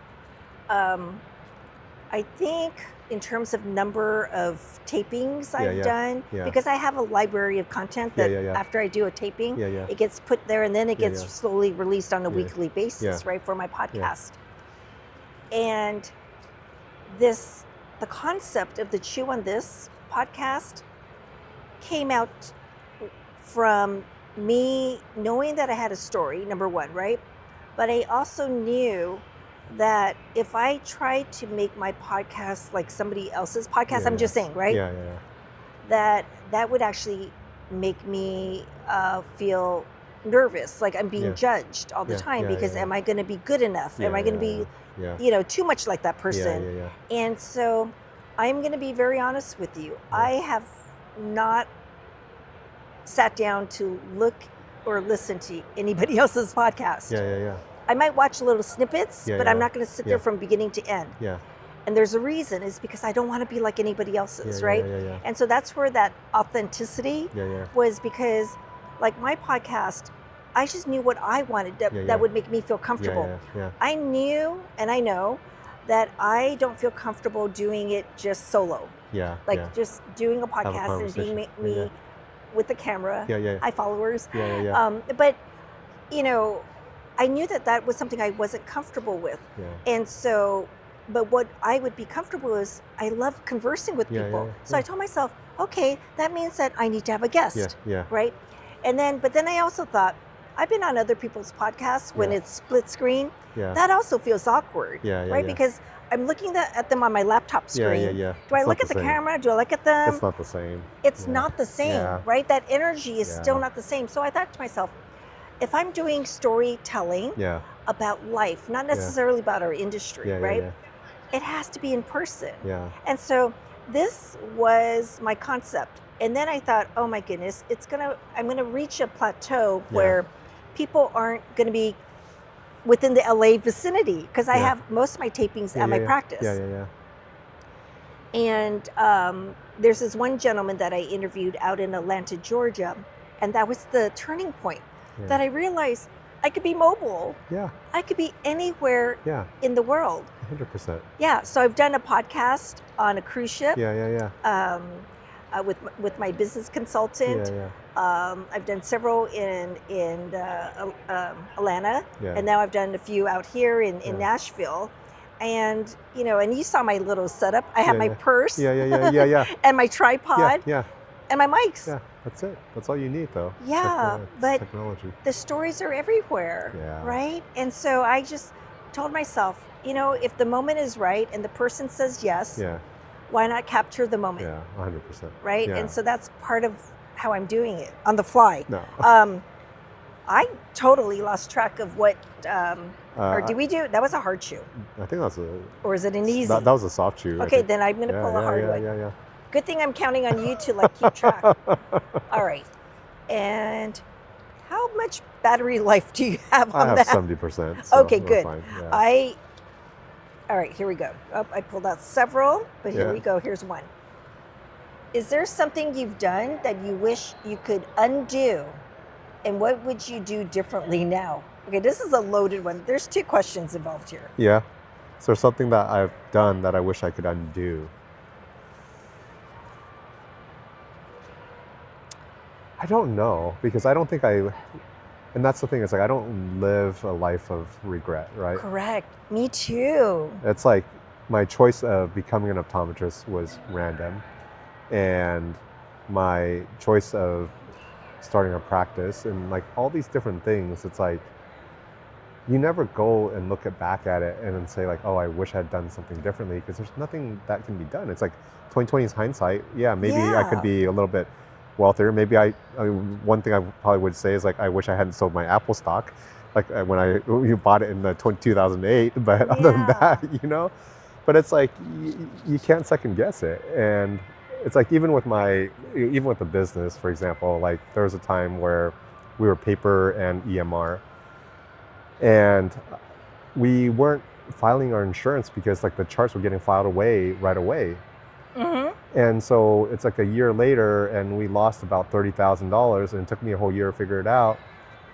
I think in terms of number of tapings I've done, yeah. because I have a library of content that after I do a taping, Yeah. it gets put there and then it gets slowly released on a Yeah. weekly basis, Yeah. right, for my podcast. And the concept of the Chew on This podcast came out from me knowing that I had a story, number one, right? But I also knew that if I tried to make my podcast like somebody else's podcast, I'm just saying, right? That would actually make me feel nervous, like I'm being judged all the time because am I going to be good enough? Am I going to be, too much like that person? And so I'm going to be very honest with you. I have not sat down to look or listen to anybody else's podcast. I might watch little snippets, but I'm not going to sit there from beginning to end. And there's a reason, is because I don't want to be like anybody else's, right? And so that's where that authenticity was, because like my podcast, I just knew what I wanted that would make me feel comfortable. I knew and I know that I don't feel comfortable doing it just solo. Just doing a podcast and being me with the camera, high followers. But, I knew that was something I wasn't comfortable with. And so, but what I would be comfortable is I love conversing with people. So I told myself, okay, that means that I need to have a guest, right? But then I also thought, I've been on other people's podcasts when it's split screen. That also feels awkward, right? Because I'm looking at them on my laptop screen. Do I look at the camera? Do I look at them? It's not the same. It's not the same, right? That energy is still not the same. So I thought to myself, if I'm doing storytelling about life, not necessarily about our industry, right? It has to be in person. And so this was my concept. And then I thought, oh my goodness, I'm gonna reach a plateau where people aren't gonna be within the LA vicinity, because I have most of my tapings at my practice. And there's this one gentleman that I interviewed out in Atlanta, Georgia, and that was the turning point that I realized I could be mobile. I could be anywhere in the world. 100%. Yeah, so I've done a podcast on a cruise ship. With my business consultant. I've done several in Atlanta, and now I've done a few out here in Nashville. And and you saw my little setup. I have my purse, and my tripod, and my mics. That's it. That's all you need, though. But technology. The stories are everywhere, right? And so I just told myself, if the moment is right and the person says yes, why not capture the moment? 100%. Right? And so that's part of how I'm doing it on the fly. No. I totally lost track of what, or did we do? That was a hard shoe. I think that's or is it an easy? That was a soft shoe. Okay, then I'm going to pull a hard one. Good thing I'm counting on you to keep track. All right. And how much battery life do you have on that? I have 70%. So okay, good. Fine. All right, here we go. Oh, I pulled out several, but here we go. Here's one. Is there something you've done that you wish you could undo? And what would you do differently now? Okay, this is a loaded one. There's two questions involved here. Yeah. So something that I've done that I wish I could undo. I don't know, because I don't think and that's the thing, it's like I don't live a life of regret, right? Correct. Me too. It's like my choice of becoming an optometrist was random, and my choice of starting a practice and all these different things, it's like you never go and look back at it and then say oh, I wish I had done something differently, because there's nothing that can be done. It's like 2020 is hindsight. Maybe I could be a little bit wealthier. Maybe one thing I probably would say is I wish I hadn't sold my Apple stock when you bought it in 2008, but other than that, but it's like you can't second guess it. And it's like even with the business, for example, there was a time where we were paper and EMR, And we weren't filing our insurance because like the charts were getting filed away right away. And so it's like a year later, and we lost about $30,000, and it took me a whole year to figure it out.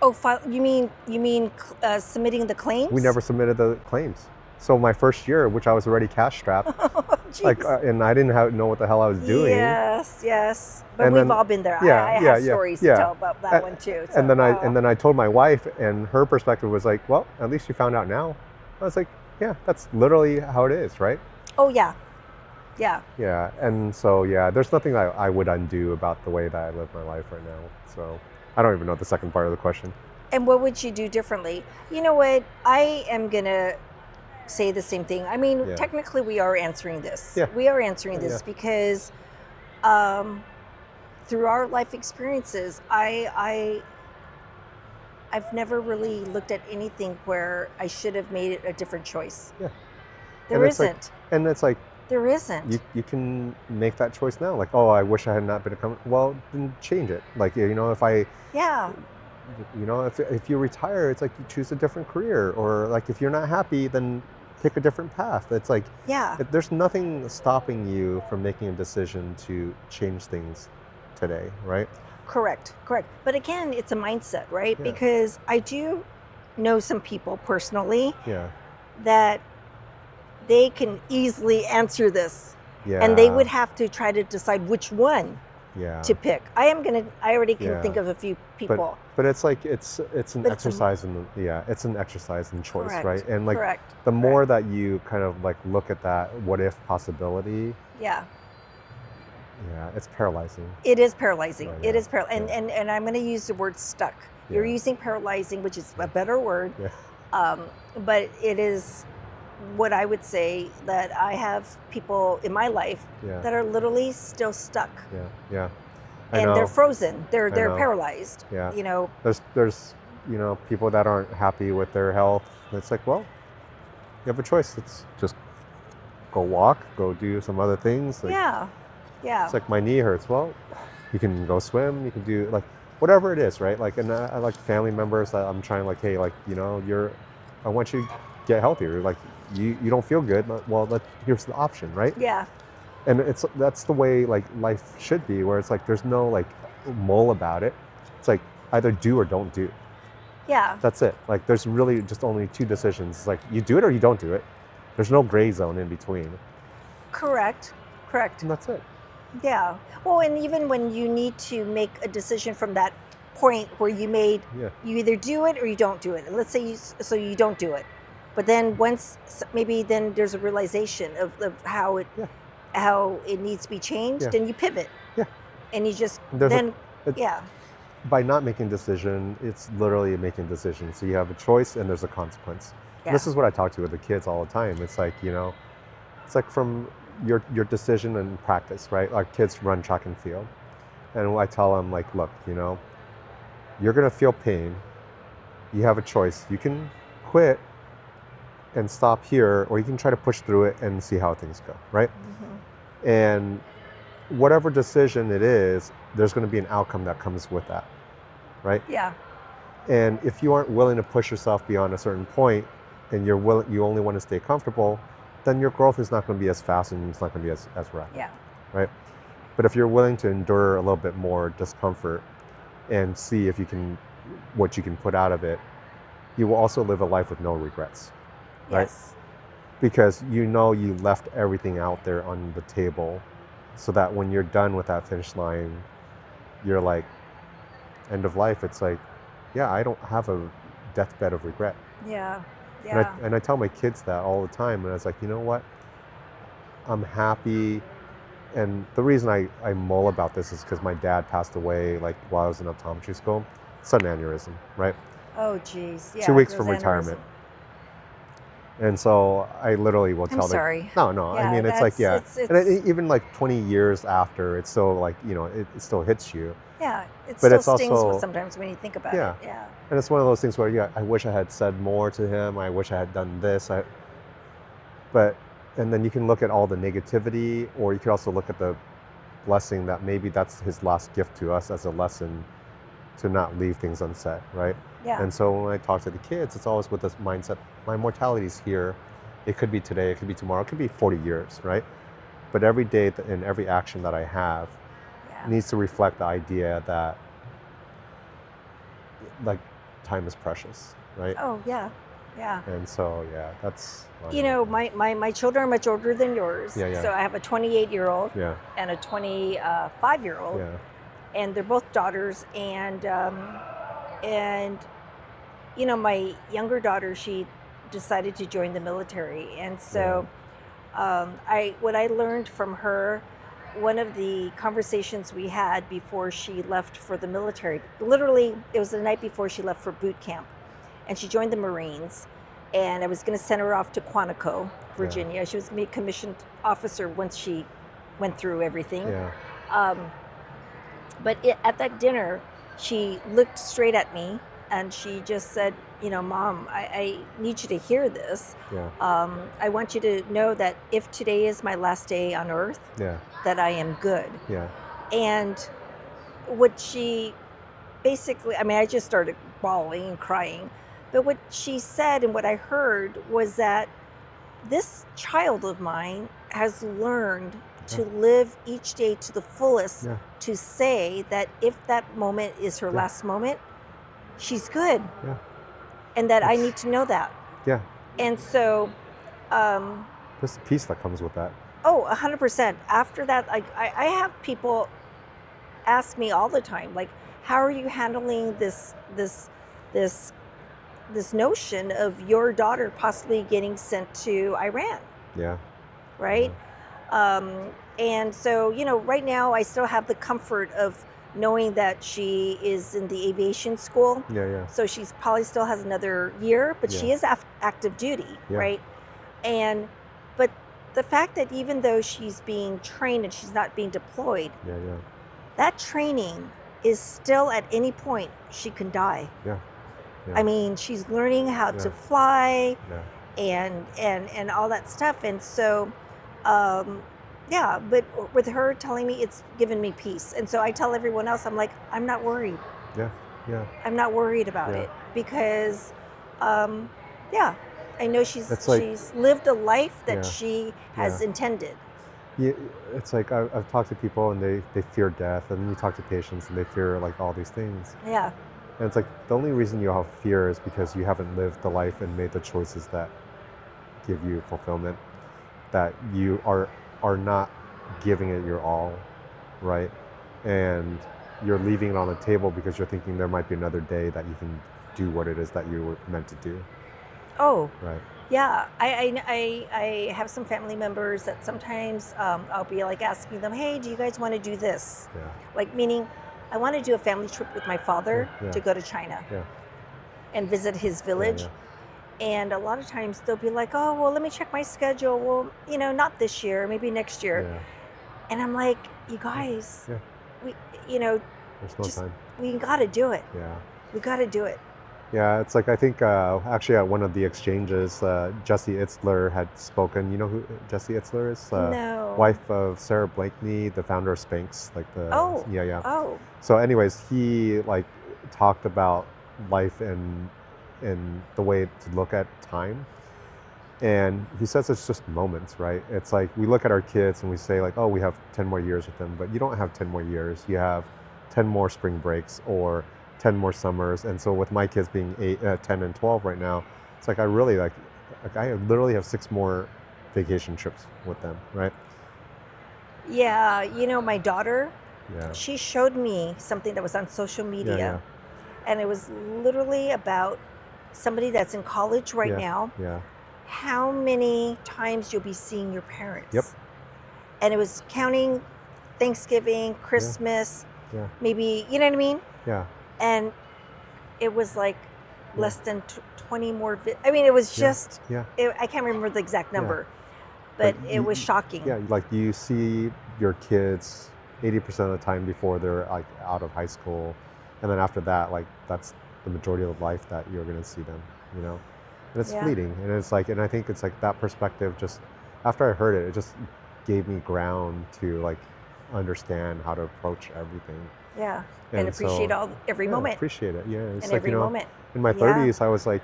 Oh, you mean submitting the claims? We never submitted the claims. So my first year, which I was already cash strapped, like, and I didn't know what the hell I was doing. Yes. But And we've then- all been there. yeah, I yeah, have yeah, stories yeah. to tell about that one too. So, And then I told my wife, and her perspective was like, well, at least you found out now. I was like, yeah, that's literally how it is, right? Oh yeah. Yeah, and so yeah, there's nothing that I would undo about the way that I live my life right now. So I don't even know the second part of the question. And what would you do differently? You know what? I am gonna say the same thing. I mean, Yeah. technically, we are answering this. Yeah. We are answering this Yeah. because through our life experiences, I've never really looked at anything where I should have made it a different choice. Yeah. There And it's like- isn't. And it's like, There isn't. you can make that choice now. Like, oh, I wish I had not been a well, then change it. Like, you know, if you retire, it's like you choose a different career, or like if you're not happy, then pick a different path. It's like, Yeah. there's nothing stopping you from making a decision to change things today, right? Correct. But again, it's a mindset, right? Yeah. Because I do know some people personally Yeah. that they can easily answer this, Yeah. and they would have to try to decide which one yeah. to pick. I already can Yeah. think of a few people. But it's like it's an But it's exercise it's an exercise in choice, Correct. right? And like Correct. the more that you kind of like look at that what if possibility, Yeah. yeah, it's paralyzing. It is paralyzing. Right, It yeah. is paralyzing. And I'm going to use the word stuck. You're Yeah. using paralyzing, which is a better word. Yeah. But it is what I would say that I have people in my life Yeah. that are literally still stuck. Yeah. I And know. they're frozen. They're know. paralyzed. Yeah. You know, There's people that aren't happy with their health. It's like, well, you have a choice. It's just go walk, go do some other things. Like, yeah. It's like my knee hurts. Well, you can go swim. You can do like whatever it is, right? Like, and I like family members that I'm trying like, hey, like, I want you to get healthier. Like, you don't feel good. Well, here's the option, right? Yeah. And that's the way like life should be, where it's like there's no like mull about it. It's like either do or don't do. Yeah. That's it. Like there's really just only two decisions. It's like you do it or you don't do it. There's no gray zone in between. Correct. And that's it. Yeah. Well, and even when you need to make a decision from that point where you either do it or you don't do it. And let's say you don't do it. But then maybe then there's a realization of how it needs to be changed, Yeah. and you pivot. Yeah. And you just There's yeah. By not making a decision, it's literally making a decision. So you have a choice and there's a consequence. Yeah. This is what I talk to with the kids all the time. It's like, it's like from your decision and practice, right? Like kids run track and field. And I tell them like, look, you're going to feel pain. You have a choice. You can quit and stop here, or you can try to push through it and see how things go, right? Mm-hmm. And whatever decision it is, there's going to be an outcome that comes with that, right? Yeah. And if you aren't willing to push yourself beyond a certain point, and you only want to stay comfortable, then your growth is not going to be as fast, and it's not going to be as rapid, Yeah. right? But if you're willing to endure a little bit more discomfort and see what you can put out of it, you will also live a life with no regrets. Right? Yes. Because you left everything out there on the table, so that when you're done with that finish line, you're like, end of life. It's like, yeah, I don't have a deathbed of regret. Yeah. Yeah. And I tell my kids that all the time. And I was like, you know what? I'm happy. And the reason I mull about this is because my dad passed away like while I was in optometry school. Sudden aneurysm, right? Oh, geez. Yeah. 2 weeks those from aneurysms. retirement. And so I literally will tell I'm sorry. No. Yeah, I mean, it's like, yeah. it's- And even like 20 years after, it's still like, it still hits you. Yeah, it But still it's stings also- sometimes when you think about Yeah. it. Yeah. And it's one of those things where, yeah, I wish I had said more to him. I wish I had done this. And then you can look at all the negativity, or you could also look at the blessing that maybe that's his last gift to us as a lesson to not leave things unsaid, right? Yeah. And so when I talk to the kids, it's always with this mindset, my mortality is here. It could be today, it could be tomorrow, it could be 40 years, right? But every day and every action that I have Yeah. needs to reflect the idea that like time is precious, right? Oh, yeah. Yeah. And so, yeah, that's You know, my children are much older than yours. Yeah, yeah. So I have a 28-year-old yeah, and a 25-year-old, yeah, and they're both daughters. And you know, my younger daughter, she decided to join the military, and so what I learned from her, one of the conversations we had before she left for the military, literally, it was the night before she left for boot camp, and she joined the Marines, and I was going to send her off to Quantico, Virginia. She was going to be a commissioned officer once she went through everything. yeah, But at that dinner, she looked straight at me and she just said, you know, Mom, I need you to hear this. yeah, I want you to know that if today is my last day on earth, yeah, that I am good. yeah, And what she basically, I mean, I just started bawling and crying. But what she said and what I heard was that this child of mine has learned to live each day to the fullest, yeah, to say that if that moment is her last moment, she's good. yeah, And that I need to know that. yeah. And so, There's the peace that comes with that. 100%. After that, like I have people ask me all the time, like, how are you handling this notion of your daughter possibly getting sent to Iran, Yeah, right? And so, you know, right now I still have the comfort of knowing that she is in the aviation school. yeah, yeah, So she's probably still has another year, but she is active duty, Yeah. right? But the fact that even though she's being trained and she's not being deployed, yeah, yeah, that training is still at any point she can die. yeah, I mean, she's learning how to Yeah. fly yeah, and all that stuff. And so, yeah, but with her telling me, it's given me peace. And so I tell everyone else, I'm like, I'm not worried. yeah, yeah. I'm not worried about Yeah. it because, yeah, I know It's like- she's lived a life that Yeah. she has intended. Yeah, it's like I've talked to people and they fear death, and then you talk to patients and they fear like all these things. Yeah, And it's like the only reason you have fear is because you haven't lived the life and made the choices that give you fulfillment, that you are not giving it your all, right? And you're leaving it on the table because you're thinking there might be another day that you can do what it is that you were meant to do, oh, right? yeah. I have some family members that sometimes I'll be like asking them, hey, do you guys want to do this? Yeah, Like, meaning I want to do a family trip with my father Yeah. to go to China yeah, and visit his village. yeah. And a lot of times they'll be like, oh, well, let me check my schedule. Well, you know, not this year, maybe next year. Yeah, And I'm like, you guys, Yeah. we, you know, there's no Just- time. we got to do it. Yeah. We got to do it. Yeah, it's like I think actually at one of the exchanges, Jesse Itzler had spoken. You know who Jesse Itzler is? No. Wife of Sarah Blakeney, the founder of Spanx. Like the yeah. Oh, So, anyways, he like talked about life and the way to look at time. And he says it's just moments, right? It's like we look at our kids and we say like, oh, we have 10 more years with them, but you don't have 10 more years. You have 10 more spring breaks or 10 more summers. And so with my kids being 10 and 12 right now, it's like I really like I literally have 6 more vacation trips with them, right? yeah. You know, my daughter, Yeah. she showed me something that was on social media. Yeah. And it was literally about somebody that's in college right Yeah. now, Yeah. how many times you'll be seeing your parents. Yep. And it was counting Thanksgiving, Christmas, Yeah. maybe, you know what I mean? Yeah. And it was like less than 20 more. I mean, it was just, Yeah. I can't remember the exact number, but But it was shocking. Yeah, like you see your kids 80% of the time before they're like out of high school, and then after that, like that's the majority of life that you're going to see them, you know. And it's Yeah. fleeting, and it's like, and I think it's like that perspective. Just after I heard it, it just gave me ground to like understand how to approach everything. Yeah. And appreciate every moment. Appreciate it. Yeah. It's And like, every moment. in my Yeah. 30s, I was like,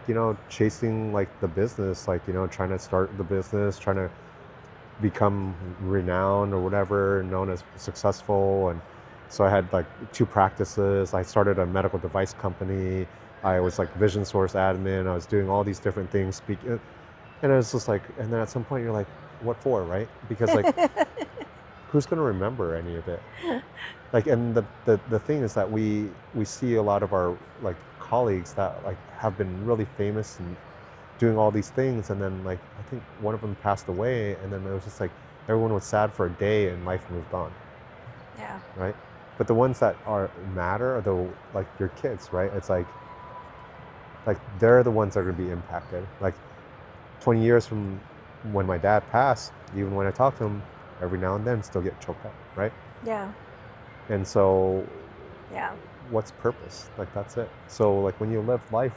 chasing like the business, like, trying to start the business, trying to become renowned or whatever, known as successful. And so I had like 2 practices. I started a medical device company. I was like vision source admin. I was doing all these different things, speaking. And it was just like, and then at some point you're like, what for, right? Because like, who's going to remember any of it? Like, and the thing is that we see a lot of our like colleagues that like have been really famous and doing all these things, and then like I think one of them passed away, and then it was just like everyone was sad for a day and life moved on. Yeah. Right. But the ones that matter are the like your kids, right? It's like they're the ones that are going to be impacted. Like 20 years from when my dad passed, even when I talk to him, every now and then still get choked up, right? Yeah. And so, yeah, what's purpose? Like that's it. So like when you live life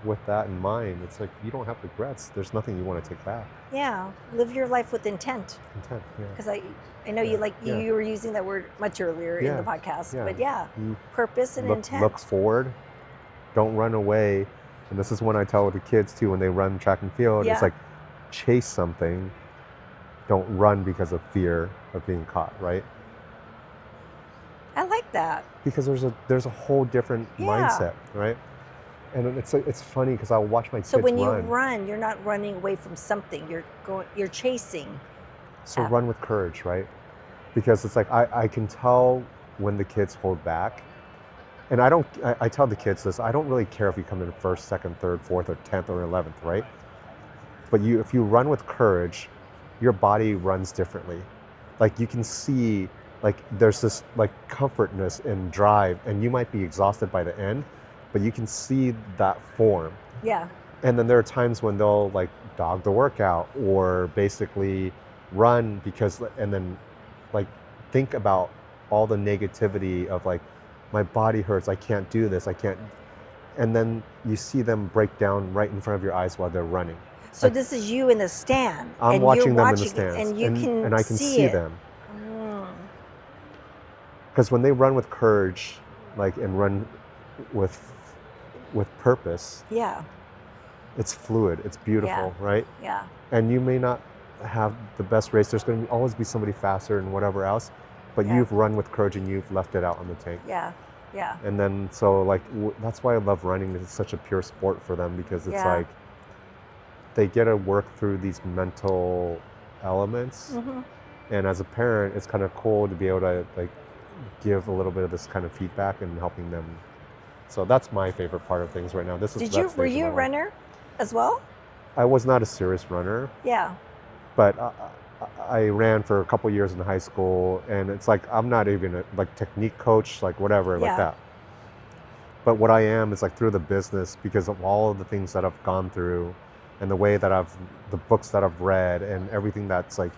with that in mind, it's like you don't have regrets. There's nothing you want to take back. Yeah, live your life with intent. Intent, yeah. Because I know you were using that word much earlier in the podcast, but purpose and intent. Look forward. Don't run away. And this is when I tell the kids too when they run track and field. It's like chase something. Don't run because of fear of being caught, right? I like that. Because there's a whole different mindset, right? And it's funny because I'll watch my kids run. So when you run, you're not running away from something. You're chasing. So run with courage, right? Because it's like I can tell when the kids hold back. And I tell the kids this, I don't really care if you come in first, second, third, fourth, or 10th, or 11th, right? But if you run with courage, your body runs differently. Like you can see, like there's this like comfortness and drive, and you might be exhausted by the end, but you can see that form. Yeah. And then there are times when they'll like dog the workout or basically run and then like think about all the negativity of like, my body hurts, I can't do this, I can't. And then you see them break down right in front of your eyes while they're running. So like, this is you in the stand. I'm watching them in the stands. And I can see them. Because when they run with courage, like and run with purpose, it's fluid, it's beautiful, right? Yeah. And you may not have the best race. There's going to always be somebody faster and whatever else, but you've run with courage and you've left it out on the tank. Yeah. Yeah. And then so like that's why I love running. It's such a pure sport for them because it's like they get to work through these mental elements. Mm-hmm. And as a parent, it's kind of cool to be able to like give a little bit of this kind of feedback and helping them. So that's my favorite part of things right now. Were you a runner as well? I was not a serious runner. Yeah. But I ran for a couple years in high school, and it's like I'm not even a like technique coach, like whatever, like that. But what I am is like through the business, because of all of the things that I've gone through, and the way that the books that I've read, and everything that's like,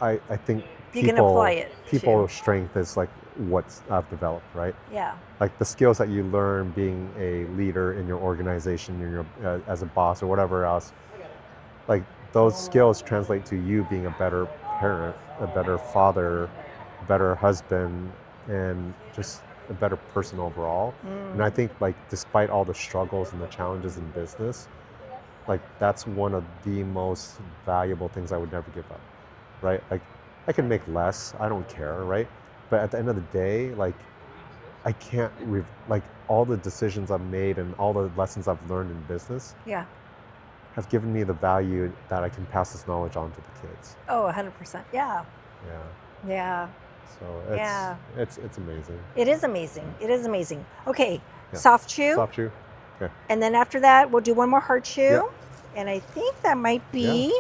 I think you can apply it. People's strength is like what I've developed, right? Yeah. Like the skills that you learn being a leader in your organization, in your as a boss or whatever else, like those skills translate to you being a better parent, a better father, a better husband, and just a better person overall. And I think like despite all the struggles and the challenges in business, like that's one of the most valuable things I would never give up, right? Like I can make less, I don't care, right? But at the end of the day, like I can't, like all the decisions I've made and all the lessons I've learned in business have given me the value that I can pass this knowledge on to the kids. Oh, 100%, yeah. Yeah. So it's amazing. It is amazing. It is amazing. Okay, soft chew. Soft chew. Okay. And then after that, we'll do one more hard chew. Yeah. And I think that might be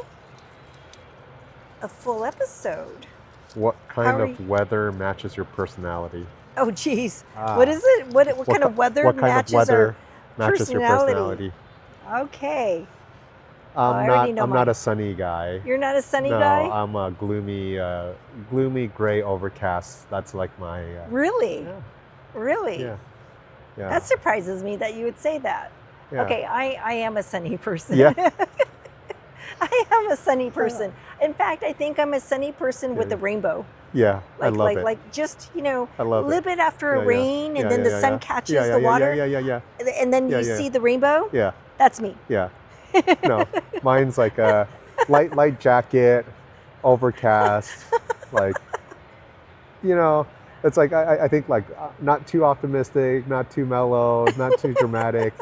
a full episode. What kind of weather matches your personality? Oh, geez. What is it? What kind of weather matches your personality? Okay. I'm not a sunny guy. You're not a sunny guy? No, I'm a gloomy, gray, overcast. That's like my... Really? Yeah. Really? Yeah. That surprises me that you would say that. Yeah. Okay, I am a sunny person. Yeah. I am a sunny person. In fact, I think I'm a sunny person with a rainbow. Yeah, I Like, love like, it. like just, I a love little it. bit after Yeah, a yeah. rain, and Yeah, then yeah, the yeah, sun yeah. catches Yeah, the yeah, water, yeah, yeah, yeah, and then yeah, you yeah, see the rainbow. yeah, That's me. yeah. No, mine's like a light jacket, overcast, like, you know, it's like I think like not too optimistic, not too mellow, not too dramatic,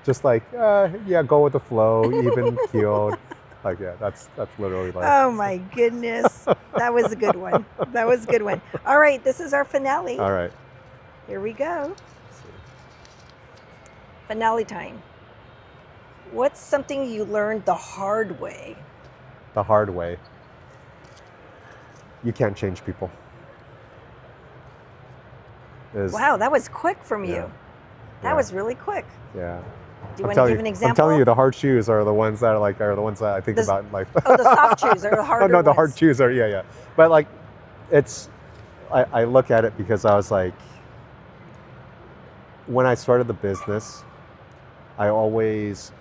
just like yeah, go with the flow, even keeled. Like yeah, that's literally life. Oh my goodness. That was a good one. That was a good one. All right, this is our finale. All right. Here we go. Let's see. Finale time. What's something you learned the hard way? The hard way. You can't change people. Wow, that was quick from Yeah. you. That Yeah. was really quick. Yeah. Do you want to give an example? I'm telling you, the hard shoes are the ones that are the ones that I think about in life. Oh, the soft shoes are the harder Oh no, the hard ones. shoes are yeah. But like, I look at it because I was like, when I started the business, I always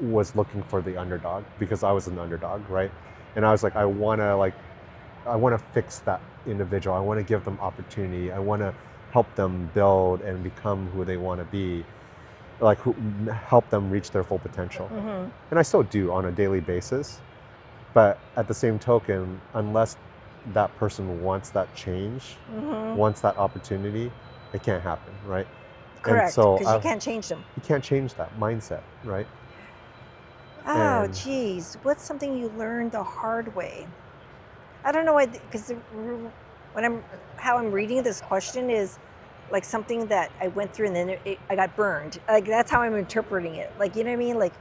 was looking for the underdog because I was an underdog, right? And I was like, I want to fix that individual. I want to give them opportunity. I want to help them build and become who they want to be, like help them reach their full potential. Mm-hmm. And I still do on a daily basis. But at the same token, unless that person wants that change, Mm-hmm. wants that opportunity, it can't happen, right? Correct, And so because you can't change them. you can't change that mindset, right? Oh, And- geez. What's something you learned the hard way? I don't know why, because how I'm reading this question is like something that I went through and then I got burned. Like that's how I'm interpreting it. Like, you know what I mean? Like,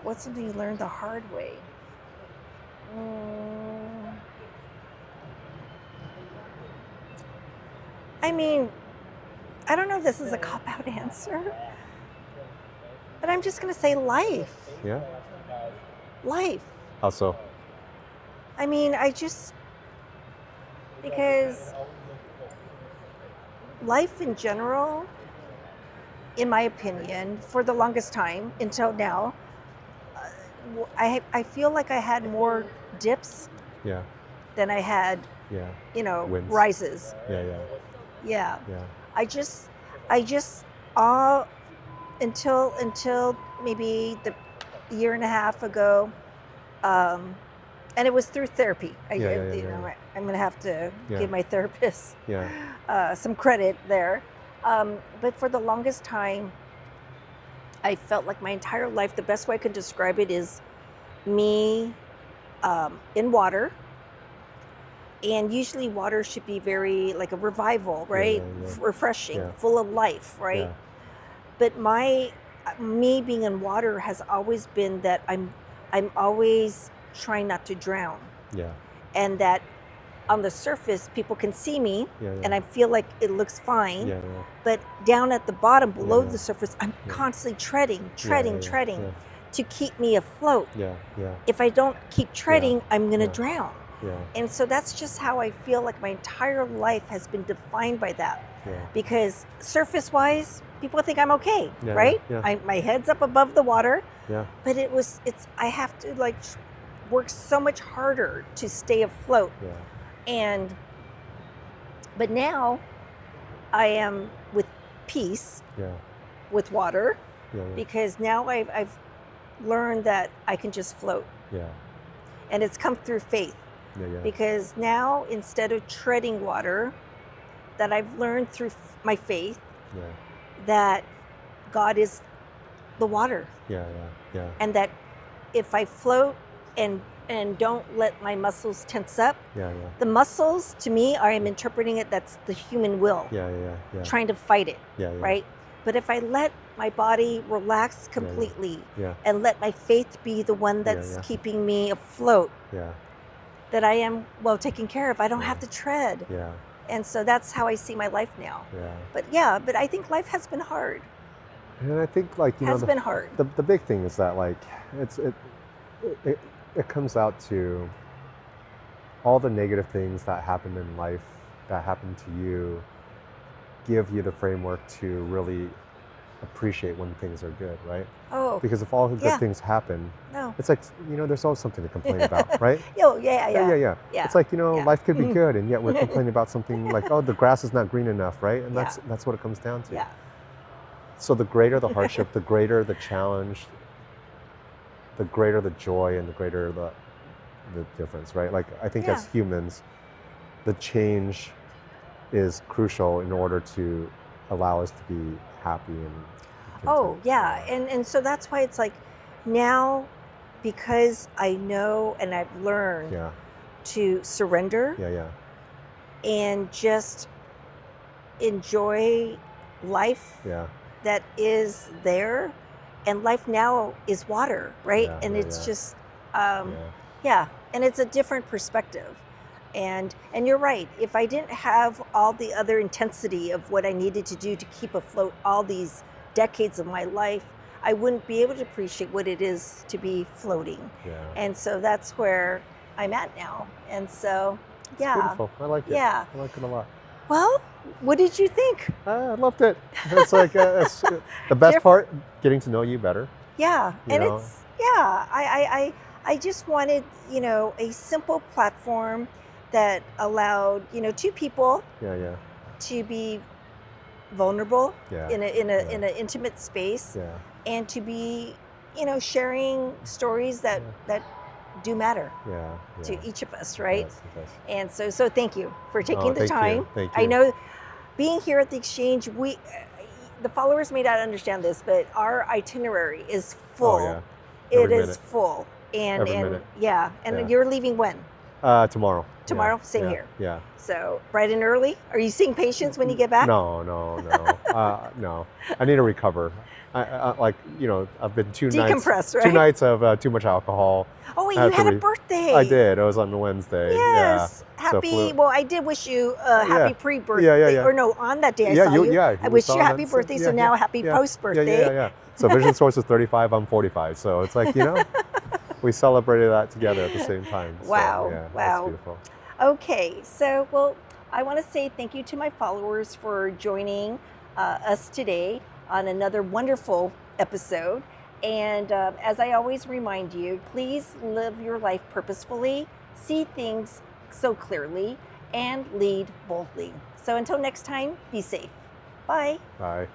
what's something you learned the hard way? I mean, I don't know if this is a cop-out answer, but I'm just going to say life. Yeah. Life. How so? I mean, because life in general, in my opinion, for the longest time until now, I feel like I had more dips Yeah. than I had, Yeah. Wins. rises. Yeah. Yeah. Yeah. I just until maybe the year and a half ago, and it was through therapy. I'm going to have to give my therapist some credit there. But for the longest time, I felt like my entire life, the best way I could describe it is me in water. And usually water should be very like a revival, right? Refreshing, full of life, right? Yeah. But me being in water has always been that I'm always trying not to drown. Yeah. And that on the surface people can see me Yeah. and I feel like it looks fine. Yeah. But down at the bottom below Yeah. the surface, I'm constantly treading Yeah. to keep me afloat. Yeah. If I don't keep treading, I'm going to Yeah. drown. Yeah. And so that's just how I feel like my entire life has been defined by that. Yeah. Because surface-wise, people think I'm okay, Yeah, right? yeah. My head's up above the water, Yeah. but I have to like work so much harder to stay afloat. Yeah. But now I am with peace Yeah. with water Yeah. because now I've learned that I can just float. Yeah. And it's come through faith. Yeah. Because now instead of treading water, that I've learned through my faith Yeah. that God is the water, Yeah. and that if I float and don't let my muscles tense up, Yeah. the muscles to me I'm interpreting it, that's the human will Yeah. trying to fight it, Yeah. right? But if I let my body relax completely Yeah. and let my faith be the one that's keeping me afloat, Yeah. that I am well taken care of. I don't have to tread. Yeah. And so that's how I see my life now. Yeah. But I think life has been hard. And I think like Been hard. The big thing is that like it comes out to all the negative things that happen in life that happen to you give you the framework to really appreciate when things are good, right? Oh, Because if all the yeah. good things happen, no. it's like, there's always something to complain about, right? Oh, yeah. Yeah. Yeah. It's like, Yeah. life could be good, and yet we're complaining about something like, oh, the grass is not green enough, right? And Yeah. that's what it comes down to. Yeah. So the greater the hardship, the greater the challenge, the greater the joy, and the greater the difference, right? Like, I think Yeah. as humans, the change is crucial in order to allow us to be happy and content. Oh, yeah. And so that's why it's like now, because I know and I've learned Yeah, to surrender yeah. and just enjoy life Yeah, that is there. And life now is water, right? Yeah, And yeah, it's yeah. just, yeah, yeah. And it's a different perspective. And you're right. If I didn't have all the other intensity of what I needed to do to keep afloat all these decades of my life, I wouldn't be able to appreciate what it is to be floating. yeah. And so that's where I'm at now. And so, yeah. Beautiful. I like it. Yeah. I like it a lot. Well, what did you think? I loved it. It's like it's, the best part, getting to know you better. Yeah. You And know? it's, yeah, I just wanted, a simple platform that allowed, two people Yeah. to be vulnerable Yeah. in an intimate space, Yeah. and to be, sharing stories that do matter Yeah. to each of us, right? It does. And so thank you for taking the thank time. you. Thank I you. know being here at the exchange, the followers may not understand this, but our itinerary is full. Oh, yeah. It Every is minute. full. And Every minute. yeah, and Yeah. you're leaving when? Tomorrow. Tomorrow? Yeah. Same Yeah. here. Yeah. So bright and early? Are you seeing patients when you get back? No. No. I need to recover. I like, I've been Decompress, right? 2 nights of too much alcohol. Oh, wait, I you have to had a birthday. I did. It was on Wednesday. Yes. Yeah. So Happy, well, I did wish you a happy Yeah. pre-birthday. Yeah. Or no, on that day I Yeah, saw you. yeah. I we wish saw you that. happy birthday, so Yeah, now yeah, happy yeah. post-birthday. Yeah. So Vision Source is 35, I'm 45. So it's like, we celebrated that together at the same time. So, Wow, yeah, wow. That's beautiful. Okay, so, well, I want to say thank you to my followers for joining us today on another wonderful episode. And as I always remind you, please live your life purposefully, see things so clearly, and lead boldly. So until next time, be safe. Bye. Bye.